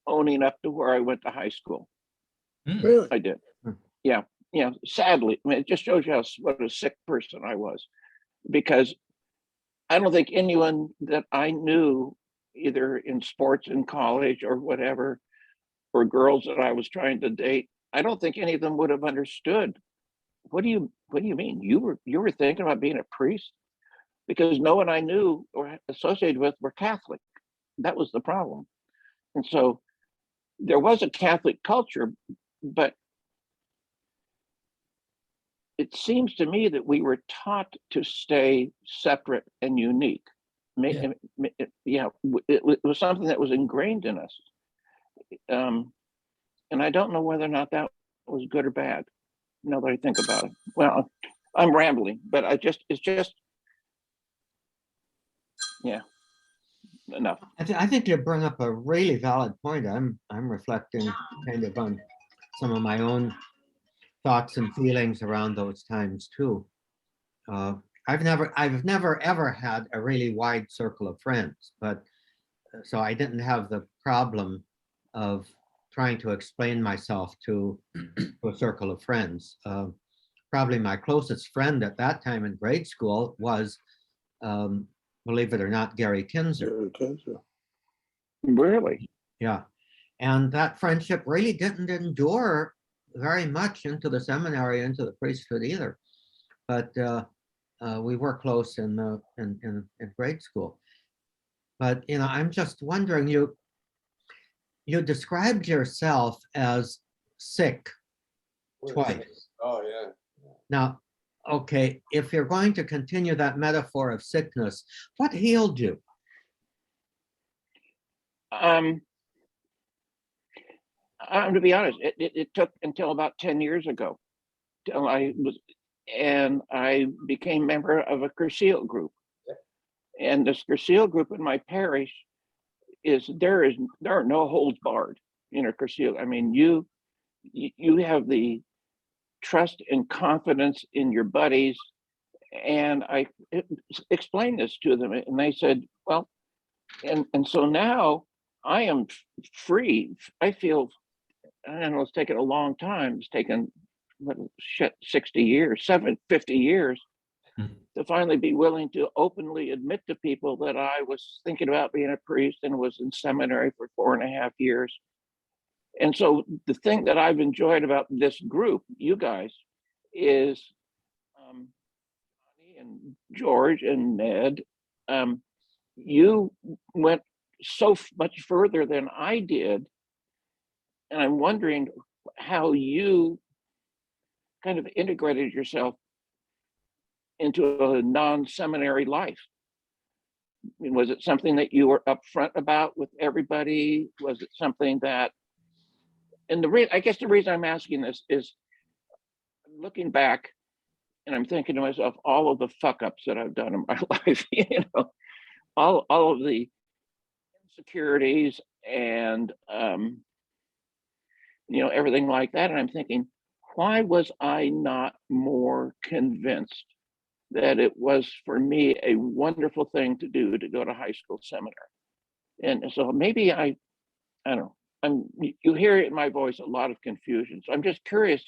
[SPEAKER 3] owning up to where I went to high school.
[SPEAKER 6] Really?
[SPEAKER 3] I did. Yeah. Sadly, it just shows you what a sick person I was, because I don't think anyone that I knew, either in sports in college or whatever, or girls that I was trying to date, I don't think any of them would have understood. What do you mean? You were thinking about being a priest? Because no one I knew or associated with were Catholic. That was the problem. And so there was a Catholic culture, but it seems to me that we were taught to stay separate and unique. It was something that was ingrained in us. And I don't know whether or not that was good or bad, now that I think about it. Well, I'm rambling, but it's just, yeah, enough.
[SPEAKER 1] I think you bring up a really valid point. I'm reflecting kind of on some of my own thoughts and feelings around those times too. I've never ever had a really wide circle of friends, but so I didn't have the problem of trying to explain myself to a circle of friends. Probably my closest friend at that time in grade school was, believe it or not, Gary Kinzer.
[SPEAKER 3] Really?
[SPEAKER 1] Yeah. And that friendship really didn't endure very much into the seminary, into the priesthood either. But we were close in grade school. But I'm just wondering, you described yourself as sick twice.
[SPEAKER 5] Oh, yeah.
[SPEAKER 1] Now, okay, if you're going to continue that metaphor of sickness, what healed you?
[SPEAKER 3] To be honest, it took until about 10 years ago till I became member of a Cursil group. And this Cursil group in my parish there are no holds barred in a Cursil. I mean, you have the trust and confidence in your buddies. And I explained this to them, and they said, well, and so now I am free. I feel, I don't know, it's taken a long time. It's taken 60 years, 50 years to finally be willing to openly admit to people that I was thinking about being a priest and was in seminary for 4.5 years. And so the thing that I've enjoyed about this group, you guys, is Johnny and George and Ned, you went so much further than I did. And I'm wondering how you kind of integrated yourself into a non-seminary life. I mean, was it something that you were upfront about with everybody? Was it something that, and I guess the reason I'm asking this is looking back and I'm thinking to myself, all of the fuck ups that I've done in my life, all of the insecurities and, everything like that. And I'm thinking, why was I not more convinced that it was for me a wonderful thing to do to go to high school seminary? And so maybe I don't know, you hear in my voice a lot of confusion. So I'm just curious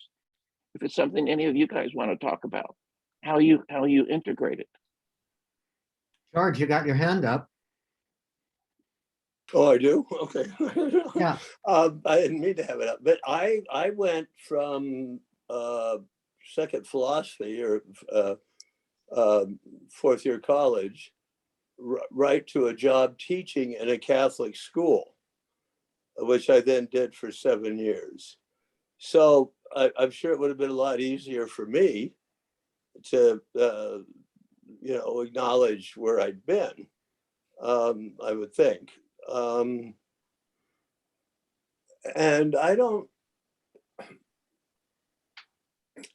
[SPEAKER 3] if it's something any of you guys want to talk about, how you integrate it.
[SPEAKER 1] George, you got your hand up.
[SPEAKER 4] Oh, I do? Okay.
[SPEAKER 1] Yeah.
[SPEAKER 4] I didn't mean to have it up, but I went from second philosophy or fourth year college right to a job teaching in a Catholic school, which I then did for 7 years. So I'm sure it would have been a lot easier for me to, acknowledge where I'd been, I would think. And I don't,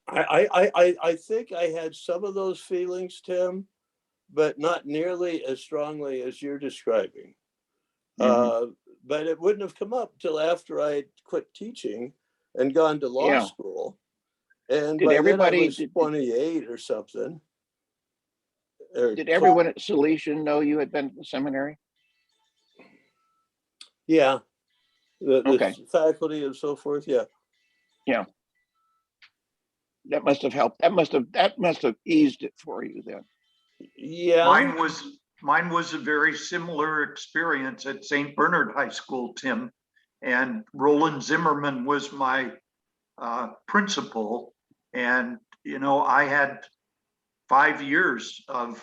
[SPEAKER 4] I think I had some of those feelings, Tim, but not nearly as strongly as you're describing. Mm-hmm. But it wouldn't have come up till after I quit teaching and gone to law school. And by then I was 28 or something.
[SPEAKER 3] Did everyone at Salesian know you had been to the seminary?
[SPEAKER 4] Yeah, the faculty and so forth. Yeah.
[SPEAKER 3] Yeah. That must have helped. That must have eased it for you then.
[SPEAKER 4] Yeah.
[SPEAKER 8] Mine was a very similar experience at St. Bernard High School, Tim. And Roland Zimmerman was my principal. And, I had 5 years of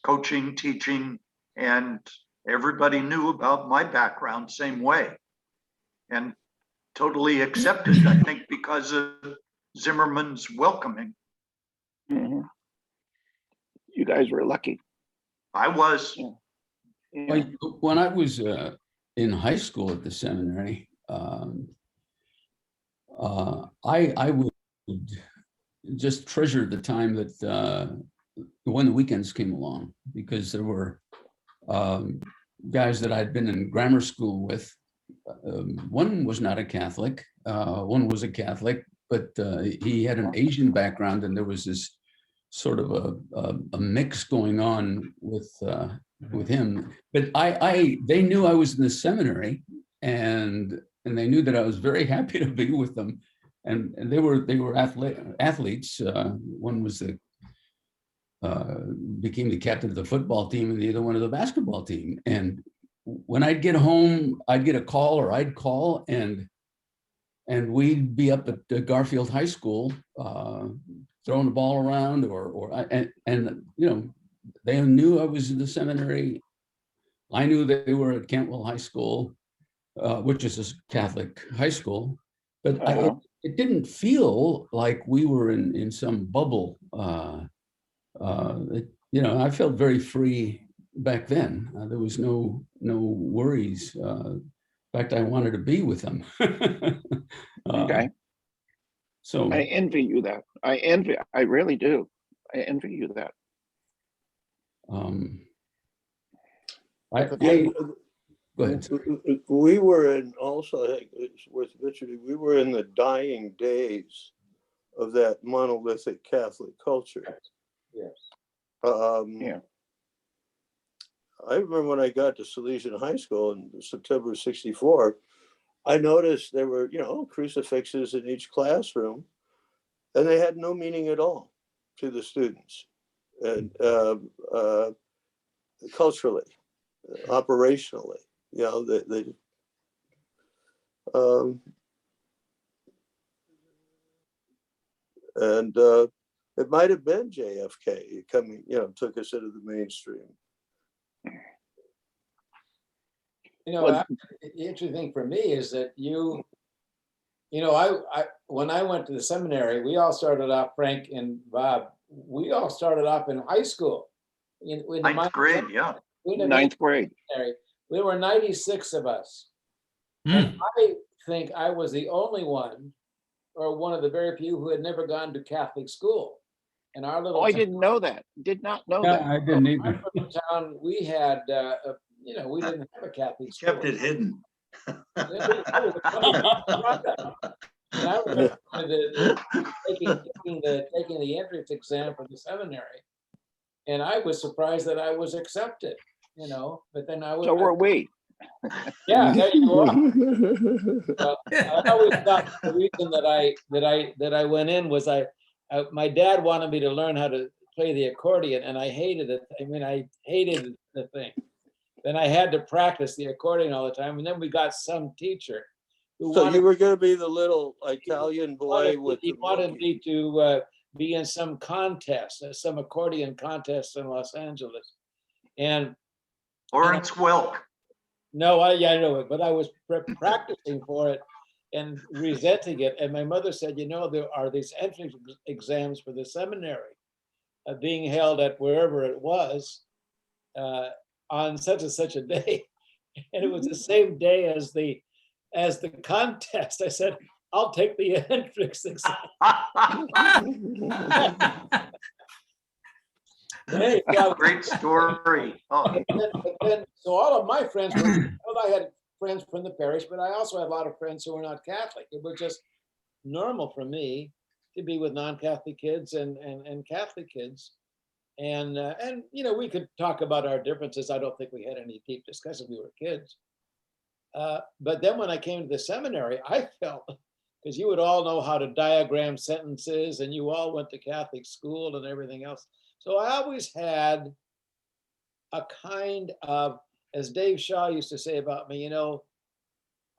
[SPEAKER 8] coaching, teaching, and everybody knew about my background same way. And totally accepted, I think, because of Zimmerman's welcoming.
[SPEAKER 3] Mm-hmm. You guys were lucky. I
[SPEAKER 8] was.
[SPEAKER 6] Yeah. When I was in high school at the seminary, I would just treasure the time that when the weekends came along, because there were guys that I'd been in grammar school with one was not a Catholic, one was a Catholic, but he had an Asian background, and there was this sort of a mix going on with him. But they knew I was in the seminary, and they knew that I was very happy to be with them, and they were athletes. One was became the captain of the football team, and the other one of the basketball team. And when I'd get home, I'd get a call, or I'd call, and we'd be up at Garfield High School throwing the ball around, and you know, they knew I was in the seminary. I knew they were at Cantwell High School, which is a Catholic high school, but it didn't feel like we were in some bubble. You know, I felt very free back then. There was no worries. In fact, I wanted to be with them.
[SPEAKER 3] Okay.
[SPEAKER 6] So
[SPEAKER 3] I envy you that. I really do. I envy you that.
[SPEAKER 6] Go ahead.
[SPEAKER 4] We were in also, I think it's worth mentioning, we were in the dying days of that monolithic Catholic culture.
[SPEAKER 5] Yes.
[SPEAKER 3] Yeah.
[SPEAKER 4] I remember when I got to Salesian High School in September of '64, I noticed there were, you know, crucifixes in each classroom, and they had no meaning at all to the students, and culturally, operationally, you know, it might have been JFK coming, you know, took us into the mainstream.
[SPEAKER 5] You know, the interesting thing for me is that you know, I when I went to the seminary, we all started off, Frank and Bob, we all started off in high school. In
[SPEAKER 8] Ninth grade, yeah.
[SPEAKER 3] Ninth grade.
[SPEAKER 5] There were 96 of us. And I think I was the only one, or one of the very few, who had never gone to Catholic school. In our little
[SPEAKER 3] I
[SPEAKER 5] town,
[SPEAKER 3] didn't know that. Did not know
[SPEAKER 6] Yeah,
[SPEAKER 3] that.
[SPEAKER 6] I didn't
[SPEAKER 5] our
[SPEAKER 6] either.
[SPEAKER 5] little town, we had, you know, we didn't have a Catholic school.
[SPEAKER 7] Kept it hidden.
[SPEAKER 5] And I remember taking the entrance exam for the seminary, and I was surprised that I was accepted, you know, but then I was.
[SPEAKER 3] So were we.
[SPEAKER 5] Yeah, there you are. I always thought the reason that I went in was my dad wanted me to learn how to play the accordion, and I hated it. I mean, I hated the thing. Then I had to practice the accordion all the time, and then we got some teacher who
[SPEAKER 4] So you were going to be the little Italian boy with
[SPEAKER 5] he
[SPEAKER 4] the
[SPEAKER 5] wanted
[SPEAKER 4] monkey.
[SPEAKER 5] me to be in some contest, some accordion contest in Los Angeles, and
[SPEAKER 8] Lawrence Welk.
[SPEAKER 5] no, I know it, but I was practicing for it and resenting it. And my mother said, you know, there are these entrance exams for the seminary being held at wherever it was on such and such a day, and it was the same day as the contest. I said, I'll take the entrance exam. Hey,
[SPEAKER 8] Great story. Oh.
[SPEAKER 5] So all of my friends were, I had friends from the parish, but I also had a lot of friends who were not Catholic. It was just normal for me to be with non-Catholic kids and Catholic kids. And you know, we could talk about our differences. I don't think we had any deep discussion. We were kids. But then when I came to the seminary, I felt, because you would all know how to diagram sentences, and you all went to Catholic school and everything else. So I always had a kind of, as Dave Shaw used to say about me, you know,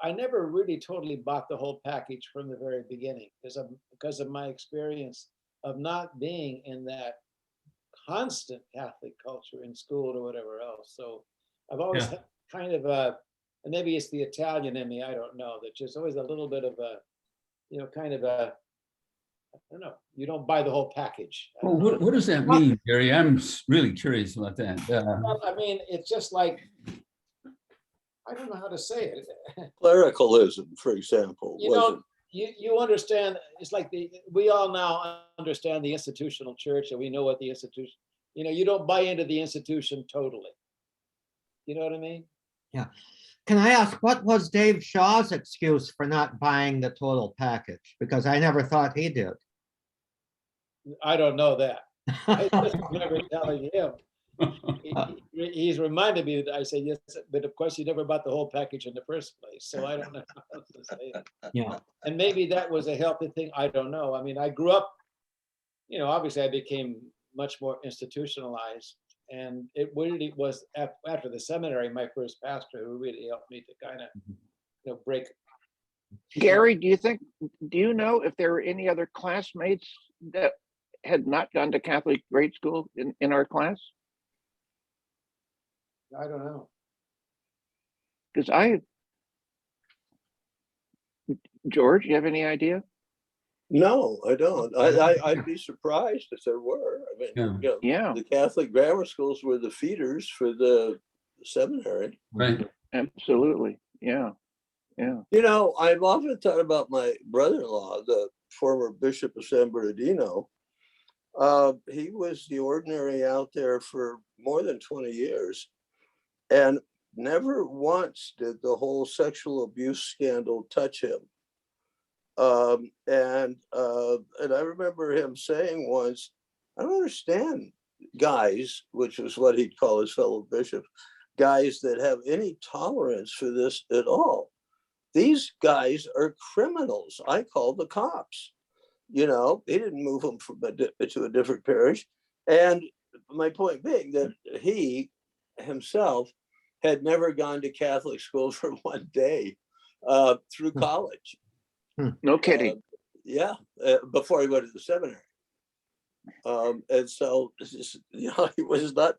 [SPEAKER 5] I never really totally bought the whole package from the very beginning because of my experience of not being in that constant Catholic culture in school or whatever else. So I've always had kind of and maybe it's the Italian in me, I don't know, that just always a little bit of a, you know, kind of a, I don't know, you don't buy the whole package.
[SPEAKER 6] Well, what does that mean, Gary? I'm really curious about that.
[SPEAKER 5] Well, I mean, it's just like, I don't know how to say it.
[SPEAKER 4] Clericalism, for example.
[SPEAKER 5] You know, you understand, it's like we all now understand the institutional church, and we know what the institution, you know, you don't buy into the institution totally. You know what I mean?
[SPEAKER 1] Can I ask, what was Dave Shaw's excuse for not buying the total package? Because I never thought he did.
[SPEAKER 5] I don't know that. I just remember telling him. He's reminded me that I said, yes, but of course you never bought the whole package in the first place. So I don't know how to say it.
[SPEAKER 1] Yeah.
[SPEAKER 5] And maybe that was a healthy thing. I don't know. I mean, I grew up, obviously I became much more institutionalized. And it really was after the seminary, my first pastor, who really helped me to kind of, break.
[SPEAKER 3] Gary, do you know if there were any other classmates that had not gone to Catholic grade school in our class?
[SPEAKER 5] I don't know.
[SPEAKER 3] Because George, you have any idea?
[SPEAKER 4] No, I don't. I'd be surprised if there were. I mean,
[SPEAKER 3] Yeah,
[SPEAKER 4] the Catholic grammar schools were the feeders for the seminary.
[SPEAKER 6] Right.
[SPEAKER 3] absolutely. Yeah.
[SPEAKER 4] I've often thought about my brother-in-law, the former Bishop of San Bernardino. He was the ordinary out there for more than 20 years. And never once did the whole sexual abuse scandal touch him. And I remember him saying once, I don't understand guys, which is what he'd call his fellow bishops, guys that have any tolerance for this at all. These guys are criminals. I call the cops. He didn't move them to a different parish. And my point being that he himself had never gone to Catholic school for one day through college.
[SPEAKER 3] No kidding.
[SPEAKER 4] Before he went to the seminary. And so, he was not,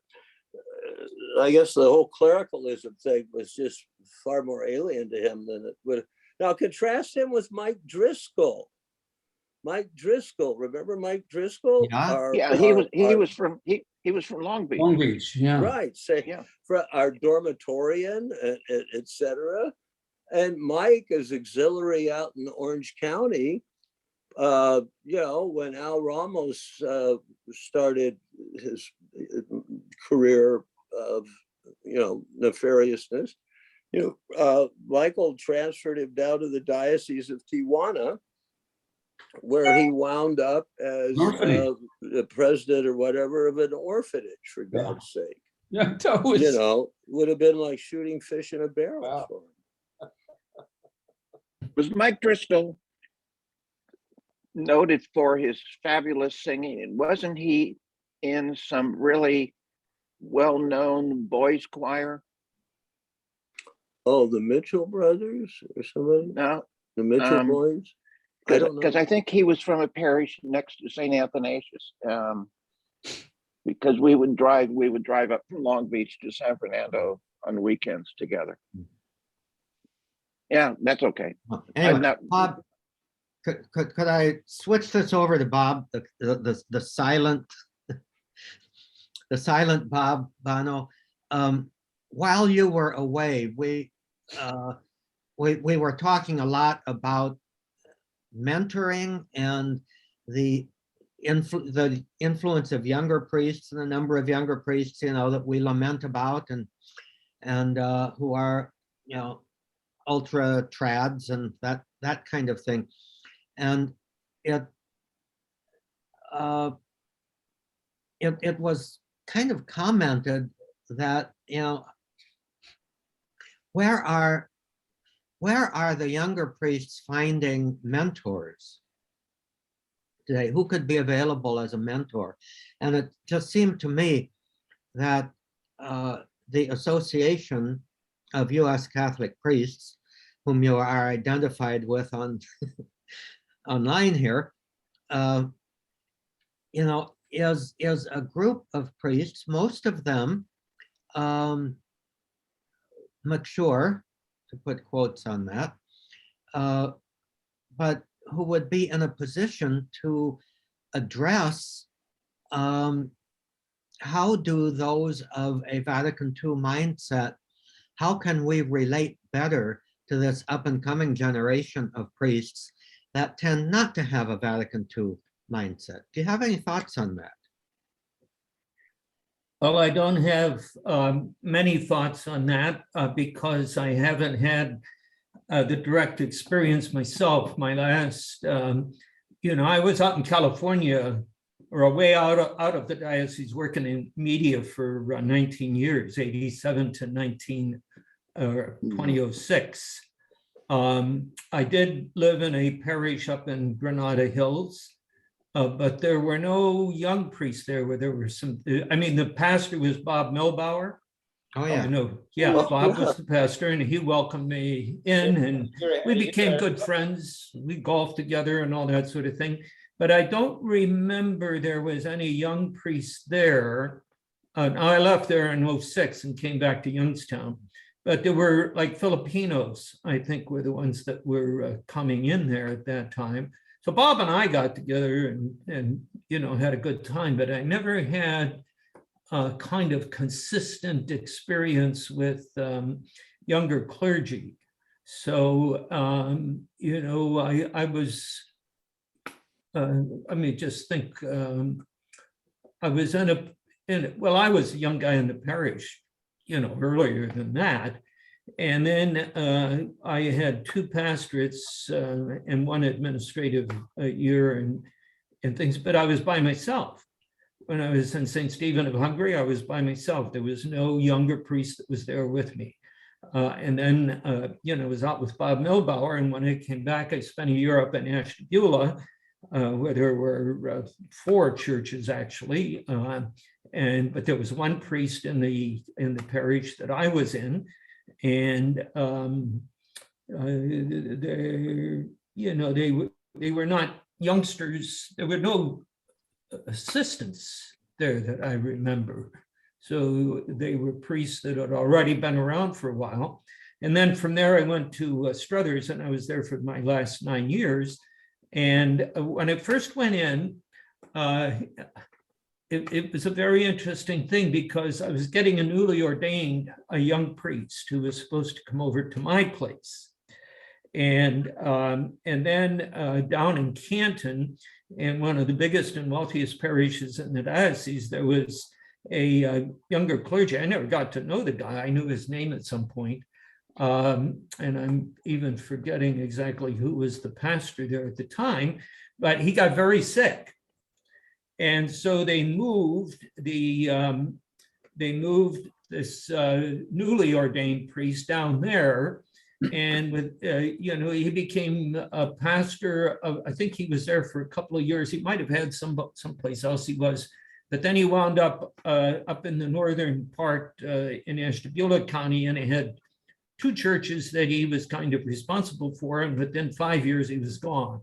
[SPEAKER 4] I guess the whole clericalism thing was just far more alien to him than it would. Now contrast him with Mike Driscoll. Mike Driscoll, remember Mike Driscoll?
[SPEAKER 1] Yeah.
[SPEAKER 3] He was from Long Beach.
[SPEAKER 6] Long Beach, yeah.
[SPEAKER 4] Right. For our dormitorian, etc. And Mike is auxiliary out in Orange County. When Al Ramos started his career of, nefariousness, Michael transferred him down to the Diocese of Tijuana, where he wound up as the president or whatever of an orphanage, for God's sake.
[SPEAKER 6] Yeah, that was,
[SPEAKER 4] Would have been like shooting fish in a barrel.
[SPEAKER 5] Wow.
[SPEAKER 4] For him.
[SPEAKER 3] Was Mike Driscoll noted for his fabulous singing? And wasn't he in some really well-known boys choir?
[SPEAKER 4] Oh, the Mitchell brothers or somebody?
[SPEAKER 3] No,
[SPEAKER 4] The Mitchell boys? I don't know.
[SPEAKER 3] because I think he was from a parish next to St. Athanasius. Because we would drive up from Long Beach to San Fernando on weekends together. Yeah, that's okay.
[SPEAKER 1] Anyway, Bob, could I switch this over to Bob, the silent Bob Bonnot? While you were away, we were talking a lot about mentoring and the influence of younger priests and the number of younger priests, that we lament about and who are, ultra trads and that kind of thing. And it was kind of commented that, where are the younger priests finding mentors today? Who could be available as a mentor? And it just seemed to me that the Association of U.S. Catholic Priests, whom you are identified with on online here, is a group of priests, most of them mature, to put quotes on that, but who would be in a position to address how do those of a Vatican II mindset, how can we relate better to this up and coming generation of priests that tend not to have a Vatican II mindset? Do you have any thoughts on that?
[SPEAKER 9] Well, I don't have many thoughts on that because I haven't had the direct experience myself. My last, I was out in California or way out of the diocese working in media for 19 years, 87 to 2006. I did live in a parish up in Granada Hills. But there were no young priests there where there were some, the pastor was Bob Milbauer.
[SPEAKER 1] Oh, yeah.
[SPEAKER 9] Yeah, Bob was the pastor and he welcomed me in and we became good friends. We golfed together and all that sort of thing. But I don't remember there was any young priests there. I left there in 06 and came back to Youngstown. But there were like Filipinos, I think, were the ones that were coming in there at that time. So Bob and I got together and had a good time, but I never had a kind of consistent experience with younger clergy. So, I was, just think, I was I was a young guy in the parish, earlier than that. And then I had 2 pastorates and 1 administrative year and things, but I was by myself. When I was in St. Stephen of Hungary, I was by myself. There was no younger priest that was there with me. And then, I was out with Bob Milbauer. And when I came back, I spent a year up in Ashtabula, where there were 4 churches actually. But there was 1 priest in the parish that I was in. And they were not youngsters. There were no assistants there that I remember. So they were priests that had already been around for a while. And then from there, I went to Struthers and I was there for my last 9 years. And when I first went in, it was a very interesting thing because I was getting a newly ordained, a young priest who was supposed to come over to my place. And then down in Canton, in one of the biggest and wealthiest parishes in the diocese, there was a younger clergy. I never got to know the guy. I knew his name at some point. And I'm even forgetting exactly who was the pastor there at the time, but he got very sick. And so they moved this newly ordained priest down there, and with he became a pastor of, I think he was there for a couple of years. He might have had someplace else he was, but then he wound up in the northern part in Ashtabula County, and he had 2 churches that he was kind of responsible for, and within 5 years he was gone.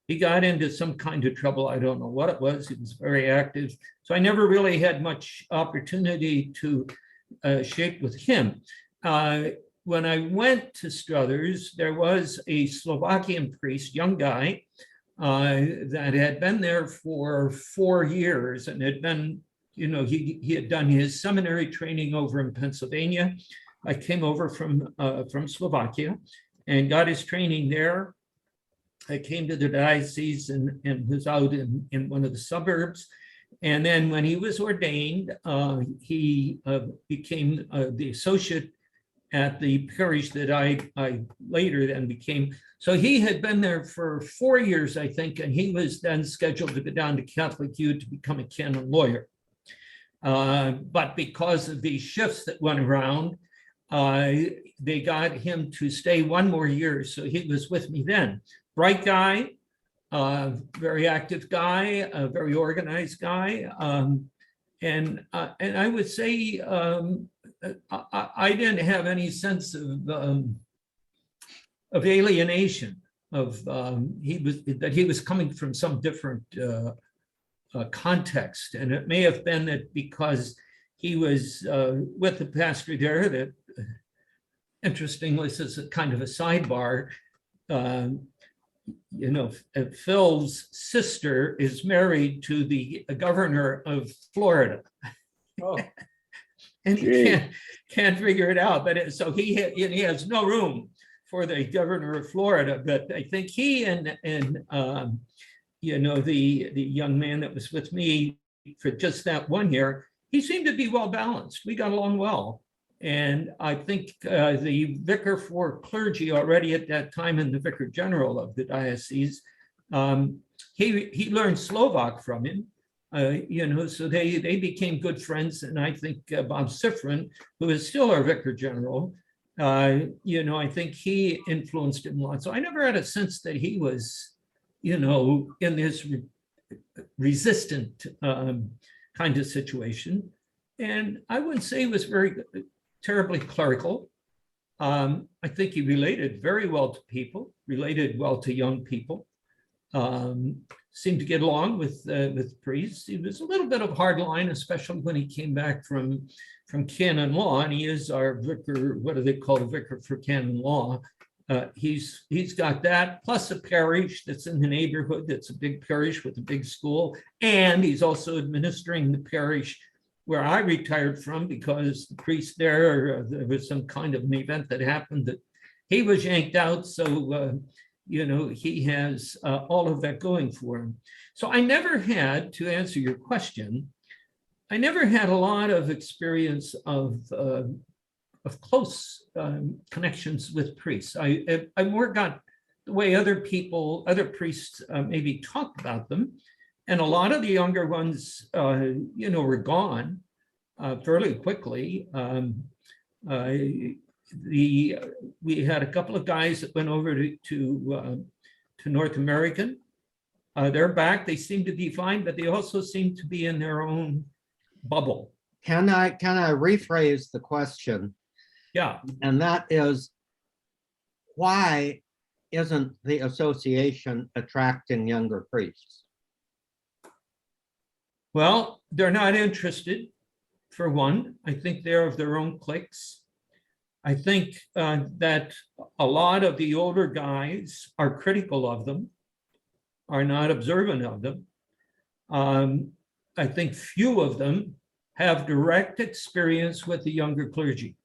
[SPEAKER 9] He got into some kind of trouble. I don't know what it was. He was very active. So I never really had much opportunity to shape with him. When I went to Struthers, there was a Slovakian priest, young guy, that had been there for 4 years and had been, he had done his seminary training over in Pennsylvania. I came over from Slovakia and got his training there. I came to the diocese and was out in one of the suburbs. And then when he was ordained, he became the associate at the parish that I later then became. So he had been there for 4 years, I think, and he was then scheduled to go down to Catholic U to become a canon lawyer. But because of these shifts that went around, they got him to stay 1 more year. So he was with me then. Bright guy, very active guy, a very organized guy. And I would say I didn't have any sense of alienation, that he was coming from some different context. And it may have been that because he was with the pastor there, that interestingly, this is a kind of a sidebar, Phil's sister is married to the governor of Florida.
[SPEAKER 5] Oh.
[SPEAKER 9] And he can't figure it out. But so he has no room for the governor of Florida. But I think he and the young man that was with me for just that 1 year, he seemed to be well balanced. We got along well. And I think the vicar for clergy already at that time and the vicar general of the diocese, he learned Slovak from him, so they became good friends. And I think Bob Sifrin, who is still our vicar general, I think he influenced him a lot. So I never had a sense that he was, in this resistant kind of situation. And I wouldn't say he was very terribly clerical. I think he related very well to people, related well to young people, seemed to get along with priests. He was a little bit of hard line, especially when he came back from canon law, and he is our vicar, what do they call the vicar for canon law? He's got that, plus a parish that's in the neighborhood, that's a big parish with a big school, and he's also administering the parish where I retired from, because the priest there was some kind of an event that happened that he was yanked out. So, he has all of that going for him. So I never had, to answer your question, I never had a lot of experience of close connections with priests. I more got the way other priests maybe talk about them. And a lot of the younger ones, were gone fairly quickly. We had a couple of guys that went over to North American. They're back. They seem to be fine, but they also seem to be in their own bubble.
[SPEAKER 1] Can I rephrase the question?
[SPEAKER 9] Yeah.
[SPEAKER 1] And that is, why isn't the association attracting younger priests?
[SPEAKER 9] Well, they're not interested, for one. I think they're of their own cliques. I think that a lot of the older guys are critical of them, are not observant of them. I think few of them have direct experience with the younger clergy.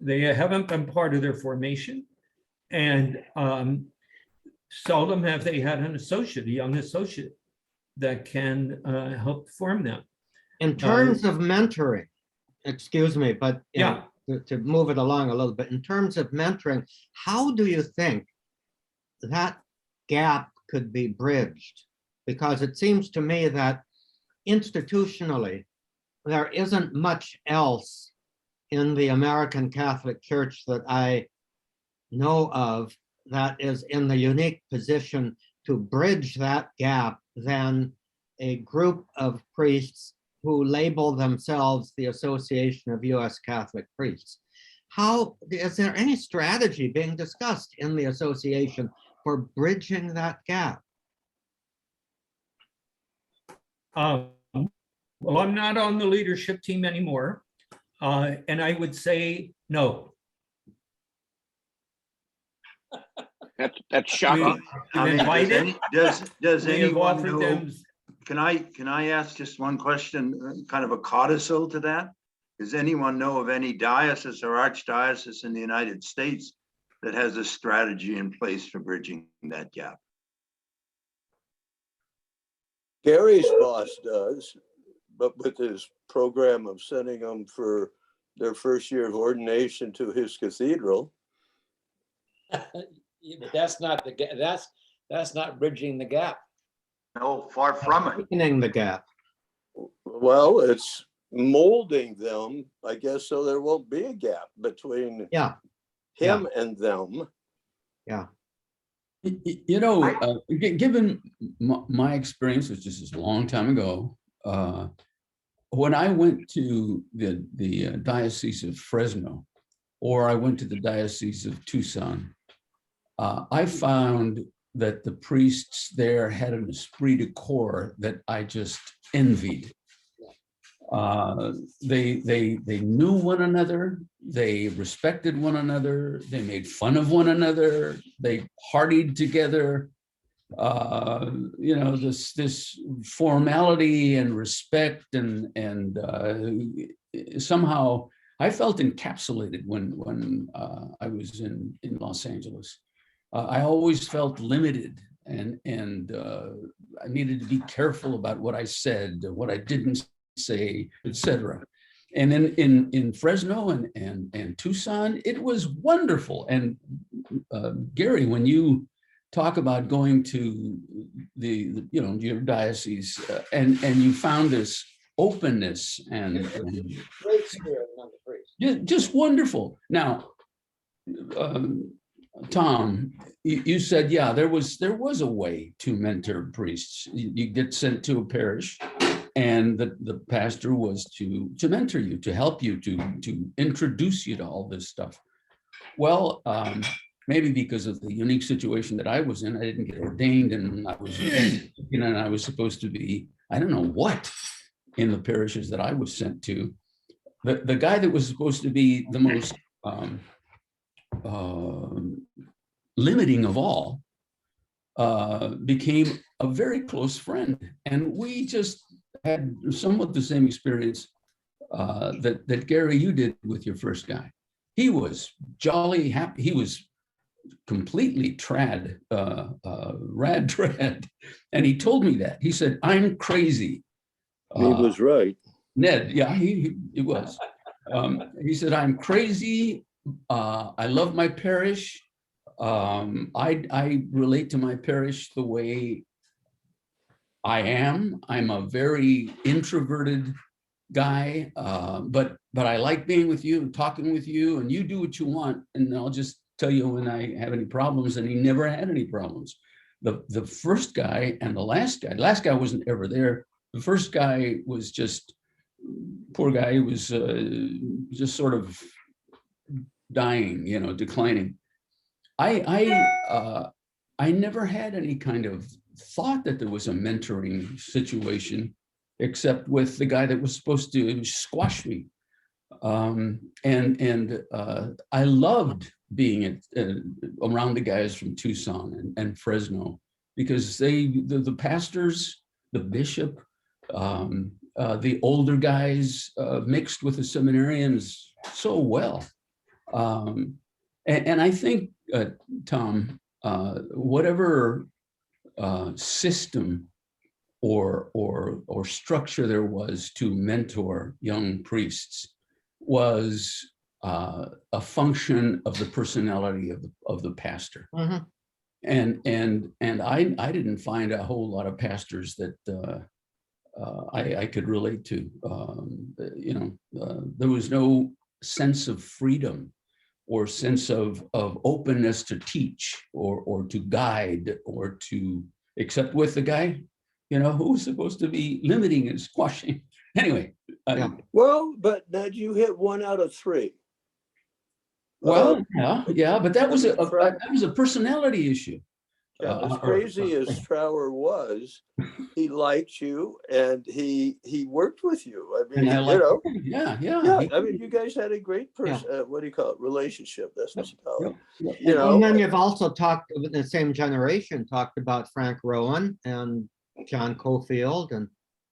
[SPEAKER 9] They haven't been part of their formation, and seldom have they had an associate, a young associate, that can help form them.
[SPEAKER 1] In terms of mentoring, excuse me, but
[SPEAKER 9] Yeah.
[SPEAKER 1] To move it along a little bit, in terms of mentoring, how do you think that gap could be bridged? Because it seems to me that institutionally, there isn't much else in the American Catholic Church that I know of that is in the unique position to bridge that gap than a group of priests who label themselves the Association of U.S. Catholic Priests. How is there any strategy being discussed in the association for bridging that gap?
[SPEAKER 9] Well, I'm not on the leadership team anymore, and I would say no.
[SPEAKER 3] That's shocking.
[SPEAKER 9] We've invited.
[SPEAKER 7] Does
[SPEAKER 9] We have
[SPEAKER 7] anyone
[SPEAKER 9] offered
[SPEAKER 7] know?
[SPEAKER 9] them.
[SPEAKER 7] Can I ask just one question, kind of a codicil to that? Does anyone know of any diocese or archdiocese in the United States that has a strategy in place for bridging that gap?
[SPEAKER 4] Gary's boss does, but with his program of sending them for their first year of ordination to his cathedral.
[SPEAKER 5] But that's not that's not bridging the gap.
[SPEAKER 8] No, far from it.
[SPEAKER 1] Opening the gap.
[SPEAKER 4] Well, it's molding them, I guess, so there won't be a gap between
[SPEAKER 1] Yeah,
[SPEAKER 4] him and them.
[SPEAKER 1] yeah.
[SPEAKER 6] Given my experience, which is a long time ago, when I went to the Diocese of Fresno, or I went to the Diocese of Tucson, I found that the priests there had an esprit de corps that I just envied. They knew one another, they respected one another, they made fun of one another, they partied together. This formality and respect and somehow I felt encapsulated when I was in Los Angeles. I always felt limited and I needed to be careful about what I said, what I didn't say, etc. And then in Fresno and Tucson, it was wonderful. And Gary, when you talk about going to the your diocese and you found this openness and
[SPEAKER 5] Great spirit among the priests.
[SPEAKER 6] just wonderful. Now, Tom, you said, yeah, there was a way to mentor priests. You get sent to a parish, and the pastor was to mentor you, to help you, to introduce you to all this stuff. Well, maybe because of the unique situation that I was in, I didn't get ordained, and I was supposed to be, I don't know what, in the parishes that I was sent to. The guy that was supposed to be the most limiting of all became a very close friend, and we just had somewhat the same experience that Gary, you did with your first guy. He was jolly happy. He was completely rad trad, and he told me that. He said, "I'm crazy."
[SPEAKER 4] He was right.
[SPEAKER 6] Ned, yeah, he was. He said, "I'm crazy. I love my parish. I relate to my parish the way I am. I'm a very introverted guy, but I like being with you and talking with you, and you do what you want, and I'll just tell you when I have any problems." And he never had any problems. The first guy and the last guy wasn't ever there. The first guy was just, poor guy, he was just sort of dying, declining. I never had any kind of thought that there was a mentoring situation, except with the guy that was supposed to squash me. And I loved being around the guys from Tucson and Fresno, because the pastors, the bishop, the older guys mixed with the seminarians so well. And I think, Tom, whatever system or structure there was to mentor young priests was a function of the personality of the pastor.
[SPEAKER 1] Mhm.
[SPEAKER 6] And I didn't find a whole lot of pastors that I could relate to. There was no sense of freedom or sense of openness to teach or to guide or to, except with the guy, who was supposed to be limiting and squashing. Anyway.
[SPEAKER 1] Yeah.
[SPEAKER 4] Well, but Ned, you hit 1 out of 3.
[SPEAKER 6] Well, yeah, but that was a personality issue.
[SPEAKER 4] As crazy as Trower was, he liked you and he worked with you. I mean,
[SPEAKER 6] yeah.
[SPEAKER 4] I mean, you guys had a great what do you call it? Relationship. That's what you call it.
[SPEAKER 1] And then you've also talked in the same generation, talked about Frank Rowan and John Cofield and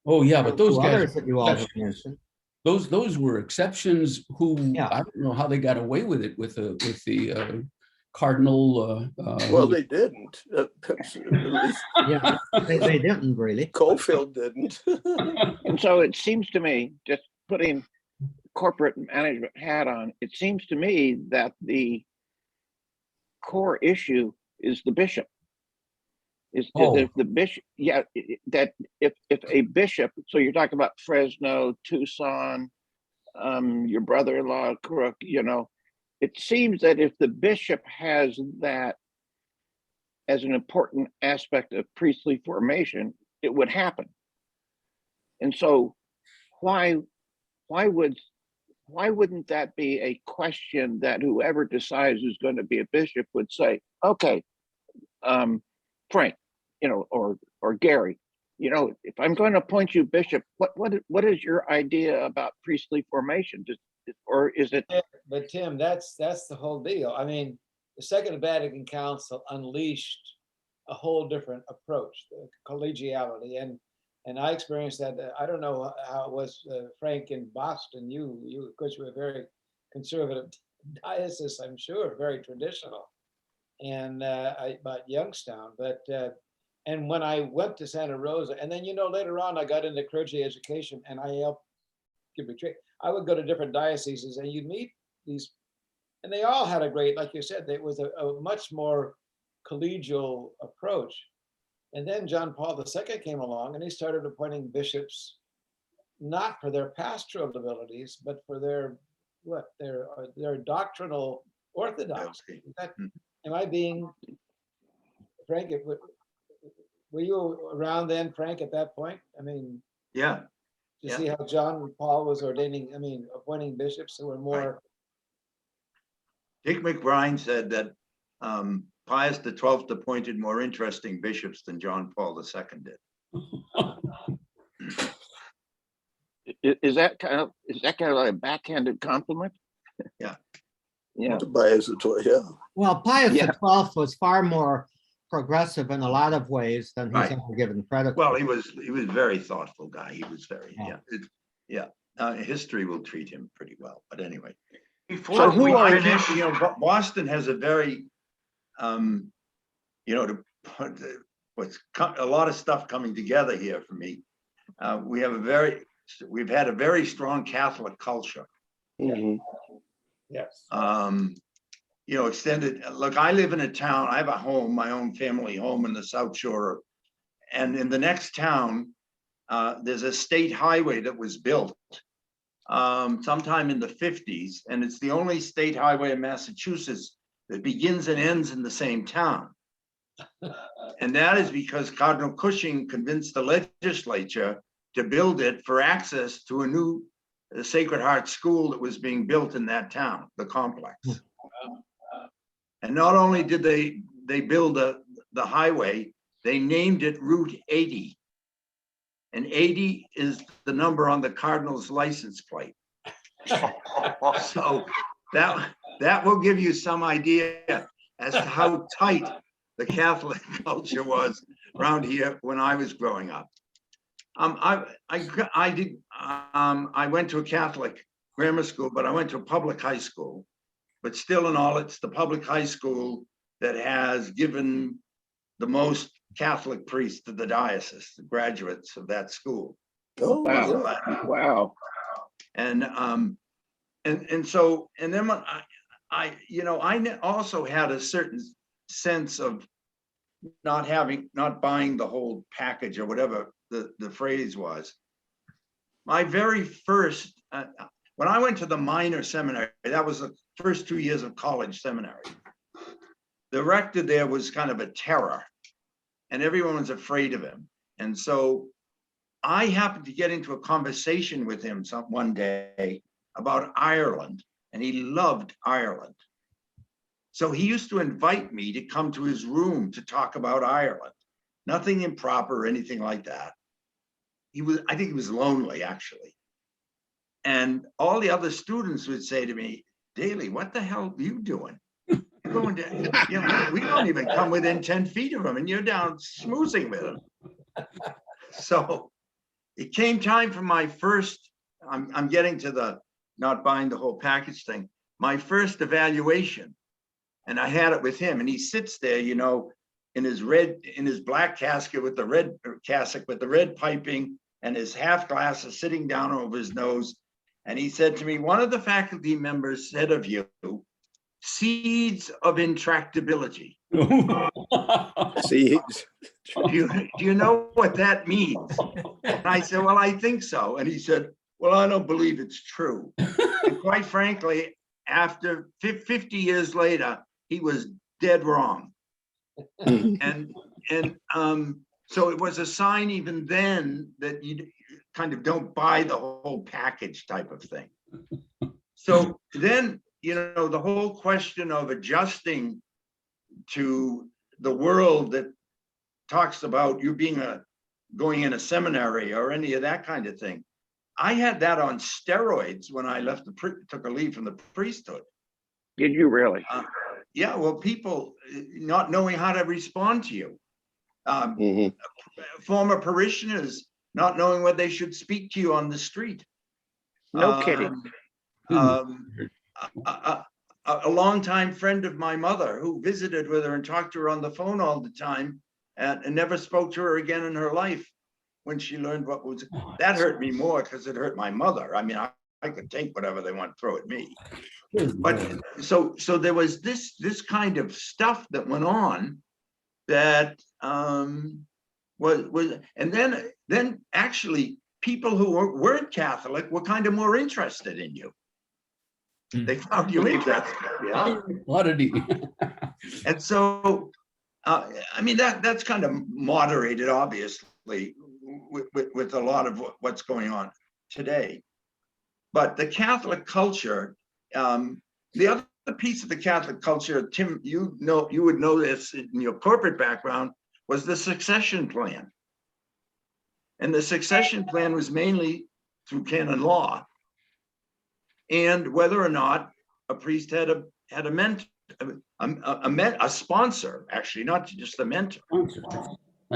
[SPEAKER 6] oh yeah, but those guys
[SPEAKER 1] others that you all have mentioned.
[SPEAKER 6] Those were exceptions who
[SPEAKER 1] Yeah.
[SPEAKER 6] I don't know how they got away with it with the cardinal.
[SPEAKER 4] Well, they didn't. At least
[SPEAKER 1] Yeah, they didn't really.
[SPEAKER 4] Cofield didn't.
[SPEAKER 3] And so it seems to me, just putting corporate management hat on, it seems to me that the core issue is the bishop. If the bishop, that if a bishop, so you're talking about Fresno, Tucson, your brother-in-law, Crook, it seems that if the bishop has that as an important aspect of priestly formation, it would happen. And so why wouldn't that be a question that whoever decides who's going to be a bishop would say, okay, Frank, or Gary, if I'm going to appoint you bishop, what is your idea about priestly formation? Or is it?
[SPEAKER 5] But Tim, that's the whole deal. I mean, the Second Vatican Council unleashed a whole different approach, the collegiality, and I experienced that. I don't know how it was, Frank, in Boston. You of course were a very conservative diocese, I'm sure, very traditional, and about Youngstown, but And when I went to Santa Rosa, and then, later on, I got into clergy education and I helped give a trade. I would go to different dioceses and you'd meet these, and they all had a great, like you said, it was a much more collegial approach. And then John Paul II came along and he started appointing bishops, not for their pastoral abilities, but for their doctrinal orthodoxy. Am I being, Frank, were you around then, Frank, at that point? I mean,
[SPEAKER 7] Yeah,
[SPEAKER 5] you see how John Paul was appointing bishops who were more.
[SPEAKER 7] Dick McBride said that Pius XII appointed more interesting bishops than John Paul II did.
[SPEAKER 3] Is that kind of like a backhanded compliment?
[SPEAKER 7] Yeah.
[SPEAKER 3] Yeah.
[SPEAKER 4] Bias the toy, yeah.
[SPEAKER 1] Well, Pius
[SPEAKER 3] Yeah.
[SPEAKER 1] XII was far more progressive in a lot of ways than he's
[SPEAKER 7] Right.
[SPEAKER 1] ever given credit
[SPEAKER 7] Well,
[SPEAKER 1] for.
[SPEAKER 7] he was a very thoughtful guy. He was very,
[SPEAKER 1] Yeah.
[SPEAKER 7] history will treat him pretty well, but anyway.
[SPEAKER 3] So who are
[SPEAKER 7] Boston has a very, a lot of stuff coming together here for me. We've had a very strong Catholic culture.
[SPEAKER 5] Yes.
[SPEAKER 7] Extended, look, I live in a town, I have a home, my own family home in the South Shore. And in the next town, there's a state highway that was built sometime in the 50s. And it's the only state highway in Massachusetts that begins and ends in the same town. And that is because Cardinal Cushing convinced the legislature to build it for access to a new Sacred Heart School that was being built in that town, the complex. And not only did they build the highway, they named it Route 80. And 80 is the number on the Cardinal's license plate. So that will give you some idea as to how tight the Catholic culture was around here when I was growing up. I went to a Catholic grammar school, but I went to a public high school. But still in all, it's the public high school that has given the most Catholic priests to the diocese, the graduates of that school.
[SPEAKER 4] Oh,
[SPEAKER 3] Wow.
[SPEAKER 7] And then when I also had a certain sense of not buying the whole package or whatever the phrase was. My very first, when I went to the minor seminary, that was the first 2 years of college seminary. The rector there was kind of a terror and everyone was afraid of him. And so I happened to get into a conversation with him one day about Ireland, and he loved Ireland. So he used to invite me to come to his room to talk about Ireland. Nothing improper or anything like that. I think he was lonely, actually. And all the other students would say to me, Daly, what the hell are you doing? You're going to, we don't even come within 10 feet of him, and you're down schmoozing with him. So it came time for my first, I'm getting to the not buying the whole package thing, my first evaluation. And I had it with him, and he sits there, in his black casket with the red cassock with the red piping, and his half glass is sitting down over his nose. And he said to me, one of the faculty members said of you, seeds of intractability.
[SPEAKER 4] Seeds.
[SPEAKER 7] Do you know what that means? And I said, well, I think so. And he said, well, I don't believe it's true. And quite frankly, after 50 years later, he was dead wrong. And so it was a sign even then that you kind of don't buy the whole package type of thing. So then, the whole question of adjusting to the world that talks about you going in a seminary or any of that kind of thing. I had that on steroids when I took a leave from the priesthood.
[SPEAKER 3] Did you really?
[SPEAKER 7] Yeah, well, people not knowing how to respond to you. Former parishioners not knowing whether they should speak to you on the street.
[SPEAKER 3] No kidding.
[SPEAKER 7] A longtime friend of my mother who visited with her and talked to her on the phone all the time and never spoke to her again in her life when she learned what was, that hurt me more because it hurt my mother. I mean, I could take whatever they want to throw at me. But so there was this kind of stuff that went on that was, and then actually people who weren't Catholic were kind of more interested in you. They found you interesting. Yeah.
[SPEAKER 6] Oddity.
[SPEAKER 7] And so, I mean, that's kind of moderated, obviously, with a lot of what's going on today. But the Catholic culture, the other piece of the Catholic culture, Tim, you would know this in your corporate background, was the succession plan. And the succession plan was mainly through canon law, and whether or not a priest had a mentor, a sponsor, actually, not just a mentor.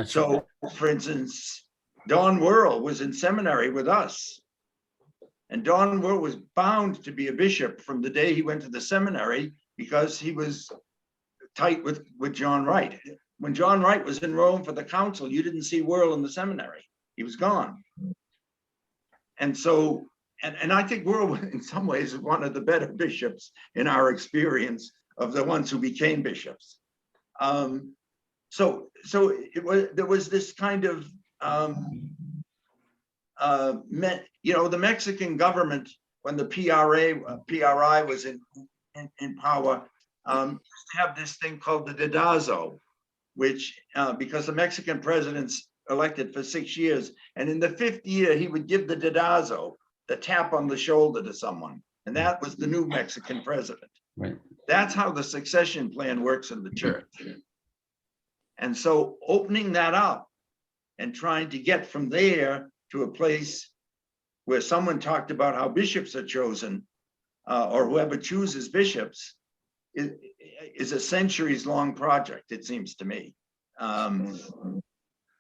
[SPEAKER 7] So, for instance, Don Worrell was in seminary with us, and Don Worrell was bound to be a bishop from the day he went to the seminary because he was tight with John Wright. When John Wright was in Rome for the council, you didn't see Worrell in the seminary. He was gone. And so, and I think Worrell, in some ways, is one of the better bishops in our experience of the ones who became bishops. So there was this kind of, the Mexican government, when the PRI was in power, have this thing called the dedazo, which because the Mexican president's elected for 6 years, and in the 5th year he would give the dedazo, the tap on the shoulder to someone, and that was the new Mexican president.
[SPEAKER 6] Right.
[SPEAKER 7] That's how the succession plan works in the church. And so opening that up and trying to get from there to a place where someone talked about how bishops are chosen, or whoever chooses bishops, is a centuries-long project, it seems to me.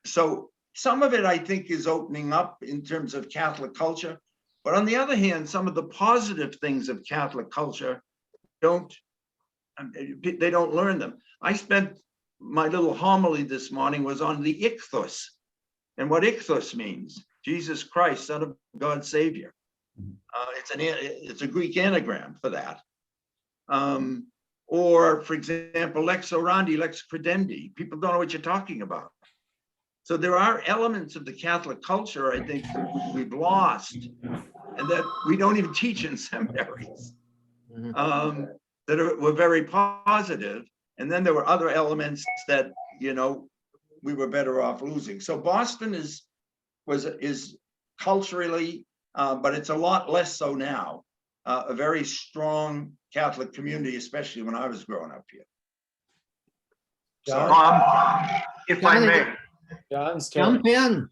[SPEAKER 7] So some of it, I think, is opening up in terms of Catholic culture. But on the other hand, some of the positive things of Catholic culture they don't learn them. I spent my little homily this morning was on the ichthus, and what ichthus means: Jesus Christ, Son of God, Savior. It's a Greek anagram for that. Or, for example, lex orandi, lex credendi. People don't know what you're talking about. So there are elements of the Catholic culture, I think, that we've lost, and that we don't even teach in seminaries, that were very positive. And then there were other elements that, we were better off losing. So Boston is culturally, but it's a lot less so now, a very strong Catholic community, especially when I was growing up here.
[SPEAKER 8] If I may.
[SPEAKER 5] John's turn.
[SPEAKER 1] Jump in.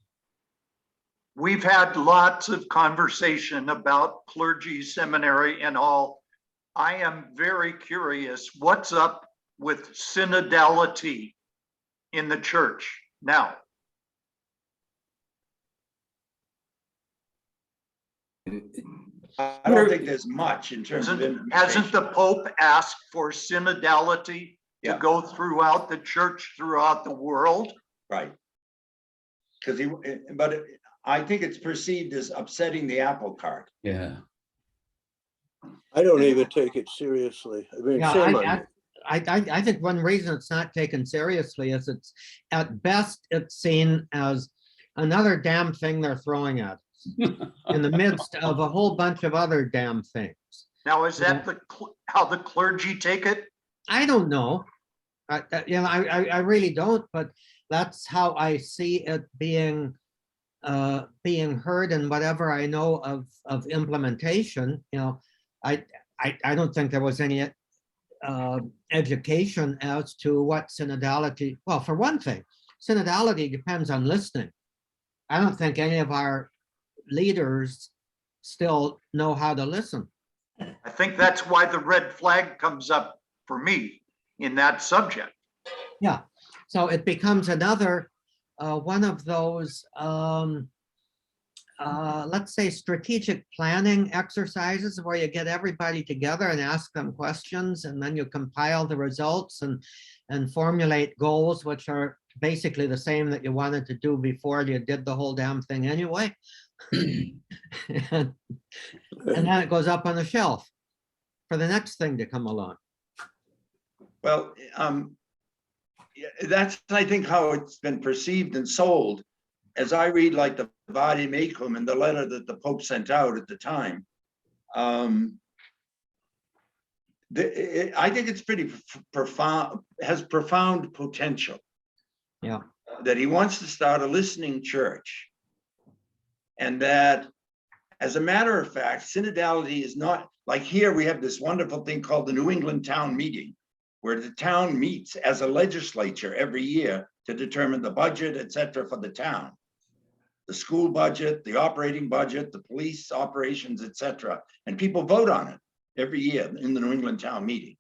[SPEAKER 8] We've had lots of conversation about clergy, seminary, and all. I am very curious, what's up with synodality in the church now?
[SPEAKER 7] I don't think there's much in terms of
[SPEAKER 8] Hasn't the Pope asked for synodality to go throughout the church, throughout the world?
[SPEAKER 7] Right. But I think it's perceived as upsetting the apple cart.
[SPEAKER 6] Yeah.
[SPEAKER 4] I don't even take it seriously. I mean, shame on you.
[SPEAKER 1] I think one reason it's not taken seriously is it's, at best, it's seen as another damn thing they're throwing at us in the midst of a whole bunch of other damn things.
[SPEAKER 8] Now, is that how the clergy take it?
[SPEAKER 1] I don't know. I really don't, but that's how I see it being heard, and whatever I know of implementation. I don't think there was any education as to what synodality. Well, for one thing, synodality depends on listening. I don't think any of our leaders still know how to listen.
[SPEAKER 8] I think that's why the red flag comes up for me in that subject.
[SPEAKER 1] Yeah, so it becomes another one of those, let's say, strategic planning exercises where you get everybody together and ask them questions, and then you compile the results and formulate goals which are basically the same that you wanted to do before you did the whole damn thing anyway. And then it goes up on the shelf for the next thing to come along.
[SPEAKER 7] Well, yeah, that's, I think, how it's been perceived and sold. As I read, like the Vade Mecum and the letter that the Pope sent out at the time, I think it's pretty profound, has profound potential.
[SPEAKER 1] Yeah.
[SPEAKER 7] That he wants to start a listening church. And that, as a matter of fact, synodality is not, like here we have this wonderful thing called the New England Town Meeting, where the town meets as a legislature every year to determine the budget, et cetera, for the town. The school budget, the operating budget, the police operations, et cetera. And people vote on it every year in the New England Town Meeting.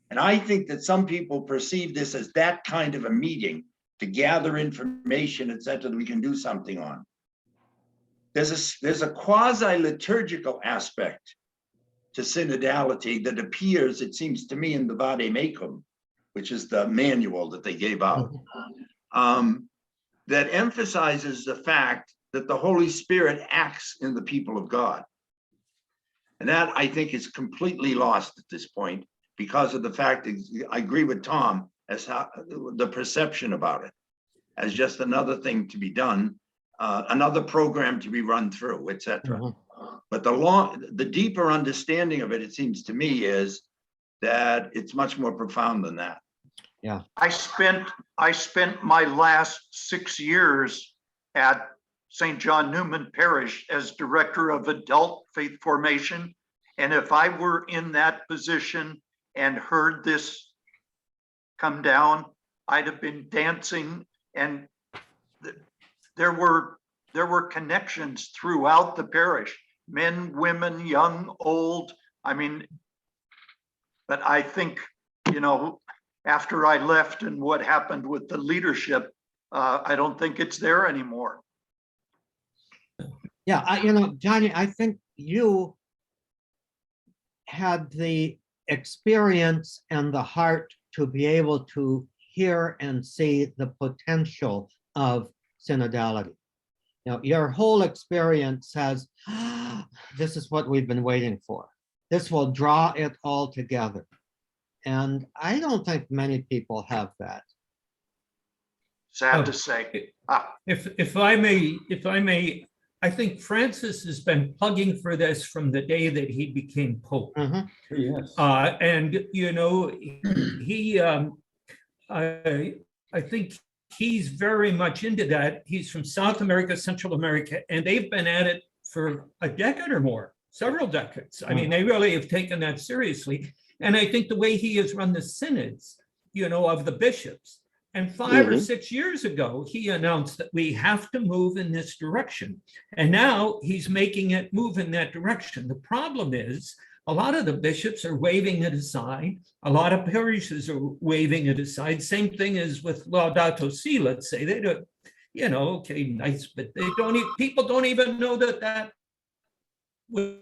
[SPEAKER 7] And I think that some people perceive this as that kind of a meeting to gather information, et cetera, that we can do something on. There's a quasi-liturgical aspect to synodality that appears, it seems to me, in the Vade Mecum, which is the manual that they gave out, that emphasizes the fact that the Holy Spirit acts in the people of God. And that, I think, is completely lost at this point because of the fact that I agree with Tom as how the perception about it as just another thing to be done, another program to be run through, et cetera. But the deeper understanding of it, it seems to me, is that it's much more profound than that.
[SPEAKER 1] Yeah.
[SPEAKER 8] I spent my last 6 years at St. John Newman Parish as director of adult faith formation. And if I were in that position and heard this come down, I'd have been dancing. And there were connections throughout the parish, men, women, young, old. I mean, but I think, you know, after I left and what happened with the leadership, I don't think it's there anymore.
[SPEAKER 1] Yeah, you know, Johnny, I think you had the experience and the heart to be able to hear and see the potential of synodality. You know, your whole experience says, this is what we've been waiting for. This will draw it all together. And I don't think many people have that.
[SPEAKER 8] Sad to say.
[SPEAKER 9] If I may, I think Francis has been plugging for this from the day that he became Pope.
[SPEAKER 6] Yes.
[SPEAKER 9] And, you know, he, I think he's very much into that. He's from South America, Central America, and they've been at it for a decade or more, several decades. I mean, they really have taken that seriously. And I think the way he has run the synods, you know, of the bishops, and 5 or 6 years ago, he announced that we have to move in this direction. And now he's making it move in that direction. The problem is a lot of the bishops are waving it aside. A lot of parishes are waving it aside. Same thing as with Laudato Si, let's say. They don't, you know, okay, nice, but they don't even, people don't even know that that was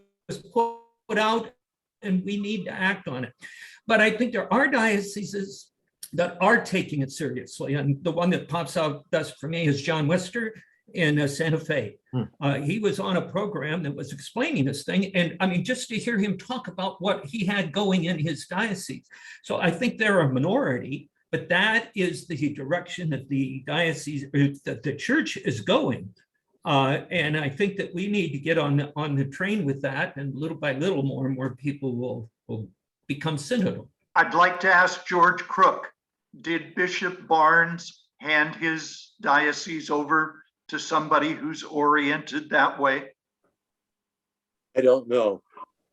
[SPEAKER 9] put out and we need to act on it. But I think there are dioceses that are taking it seriously. And the one that pops out best for me is John Wester in Santa Fe. He was on a program that was explaining this thing. And I mean, just to hear him talk about what he had going in his diocese. So I think they're a minority, but that is the direction that the diocese, that the church is going. And I think that we need to get on the train with that, and little by little, more and more people will become synodal.
[SPEAKER 8] I'd like to ask George Crook, did Bishop Barnes hand his diocese over to somebody who's oriented that way?
[SPEAKER 4] I don't know.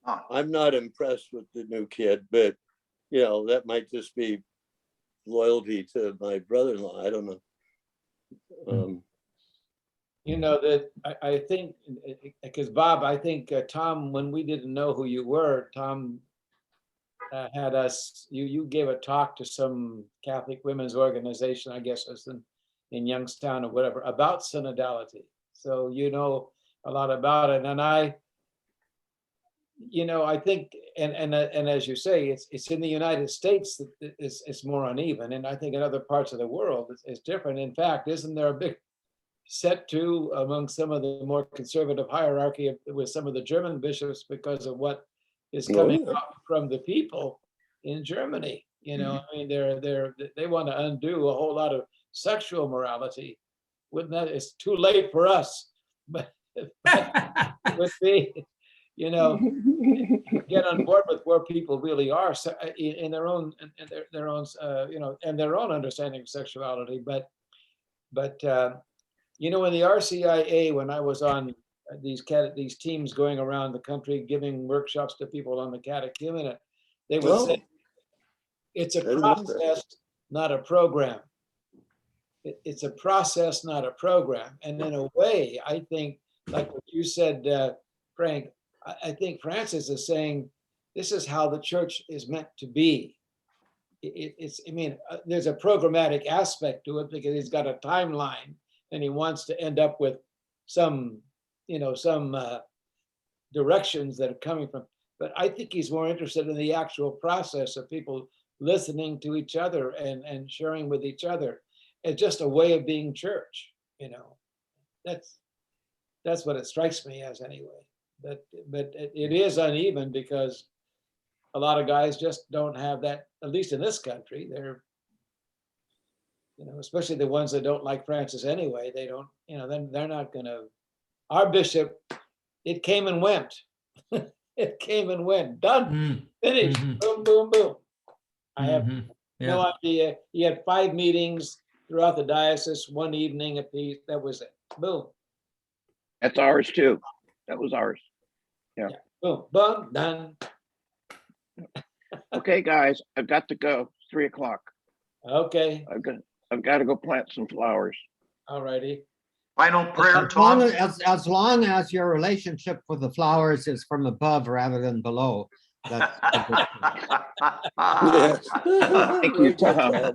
[SPEAKER 8] Ah.
[SPEAKER 4] I'm not impressed with the new kid, but you know, that might just be loyalty to my brother-in-law. I don't know.
[SPEAKER 5] You know, that I think, because Bob, I think Tom, when we didn't know who you were, Tom had us, you gave a talk to some Catholic women's organization, I guess it's in Youngstown or whatever, about synodality. So you know a lot about it. And I think, and as you say, it's in the United States that it's more uneven, and I think in other parts of the world it's different. In fact, isn't there a big set to among some of the more conservative hierarchy with some of the German bishops because of what is coming up from the people in Germany? I mean, they want to undo a whole lot of sexual morality. Wouldn't that? It's too late for us, but it would be, get on board with where people really are in their own, their own, and their own understanding of sexuality. But in the RCIA, when I was on these teams going around the country giving workshops to people on the catechumenate, they would say it's a process, not a program. It's a process, not a program. And in a way, I think, like what you said, Frank, I think Francis is saying this is how the church is meant to be. There's a programmatic aspect to it because he's got a timeline and he wants to end up with some directions that are coming from. But I think he's more interested in the actual process of people listening to each other and sharing with each other. It's just a way of being church, That's what it strikes me as anyway. But it is uneven because a lot of guys just don't have that, at least in this country. They're, especially the ones that don't like Francis anyway, they don't, then they're not gonna. Our bishop, it came and went. It came and went. Done, finished, boom, boom, boom. I have no idea. He had 5 meetings throughout the diocese, one evening apiece. That was it. Boom.
[SPEAKER 3] That's ours too. That was ours. Yeah.
[SPEAKER 5] Boom, boom, done.
[SPEAKER 3] Okay, guys, I've got to go. It's 3:00.
[SPEAKER 5] Okay,
[SPEAKER 3] I've got to go plant some flowers.
[SPEAKER 5] all righty.
[SPEAKER 8] Final prayer,
[SPEAKER 1] As long
[SPEAKER 8] Tom.
[SPEAKER 1] as long as your relationship with the flowers is from above rather than below. That's a good thing.
[SPEAKER 3] Thank you, Tom.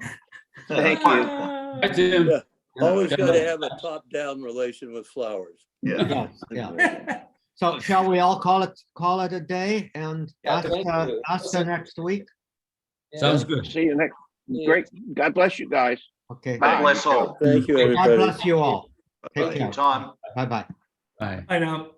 [SPEAKER 3] Thank you.
[SPEAKER 9] Hi, Tim.
[SPEAKER 4] Yeah. Always got to have a top-down relation with flowers.
[SPEAKER 8] Yeah.
[SPEAKER 1] Yes, yeah. So shall we all call it a day and
[SPEAKER 5] Yeah,
[SPEAKER 1] ask,
[SPEAKER 5] thank you.
[SPEAKER 1] ask the next week?
[SPEAKER 5] Yeah.
[SPEAKER 9] Sounds good.
[SPEAKER 3] See you next.
[SPEAKER 5] Yeah.
[SPEAKER 3] Great. God bless you guys.
[SPEAKER 1] Okay.
[SPEAKER 8] God bless all.
[SPEAKER 4] Thank you,
[SPEAKER 1] God
[SPEAKER 4] everybody.
[SPEAKER 1] bless you all. Take
[SPEAKER 8] Thank you,
[SPEAKER 1] care.
[SPEAKER 8] Tom.
[SPEAKER 1] Bye-bye.
[SPEAKER 6] Bye.
[SPEAKER 9] I know.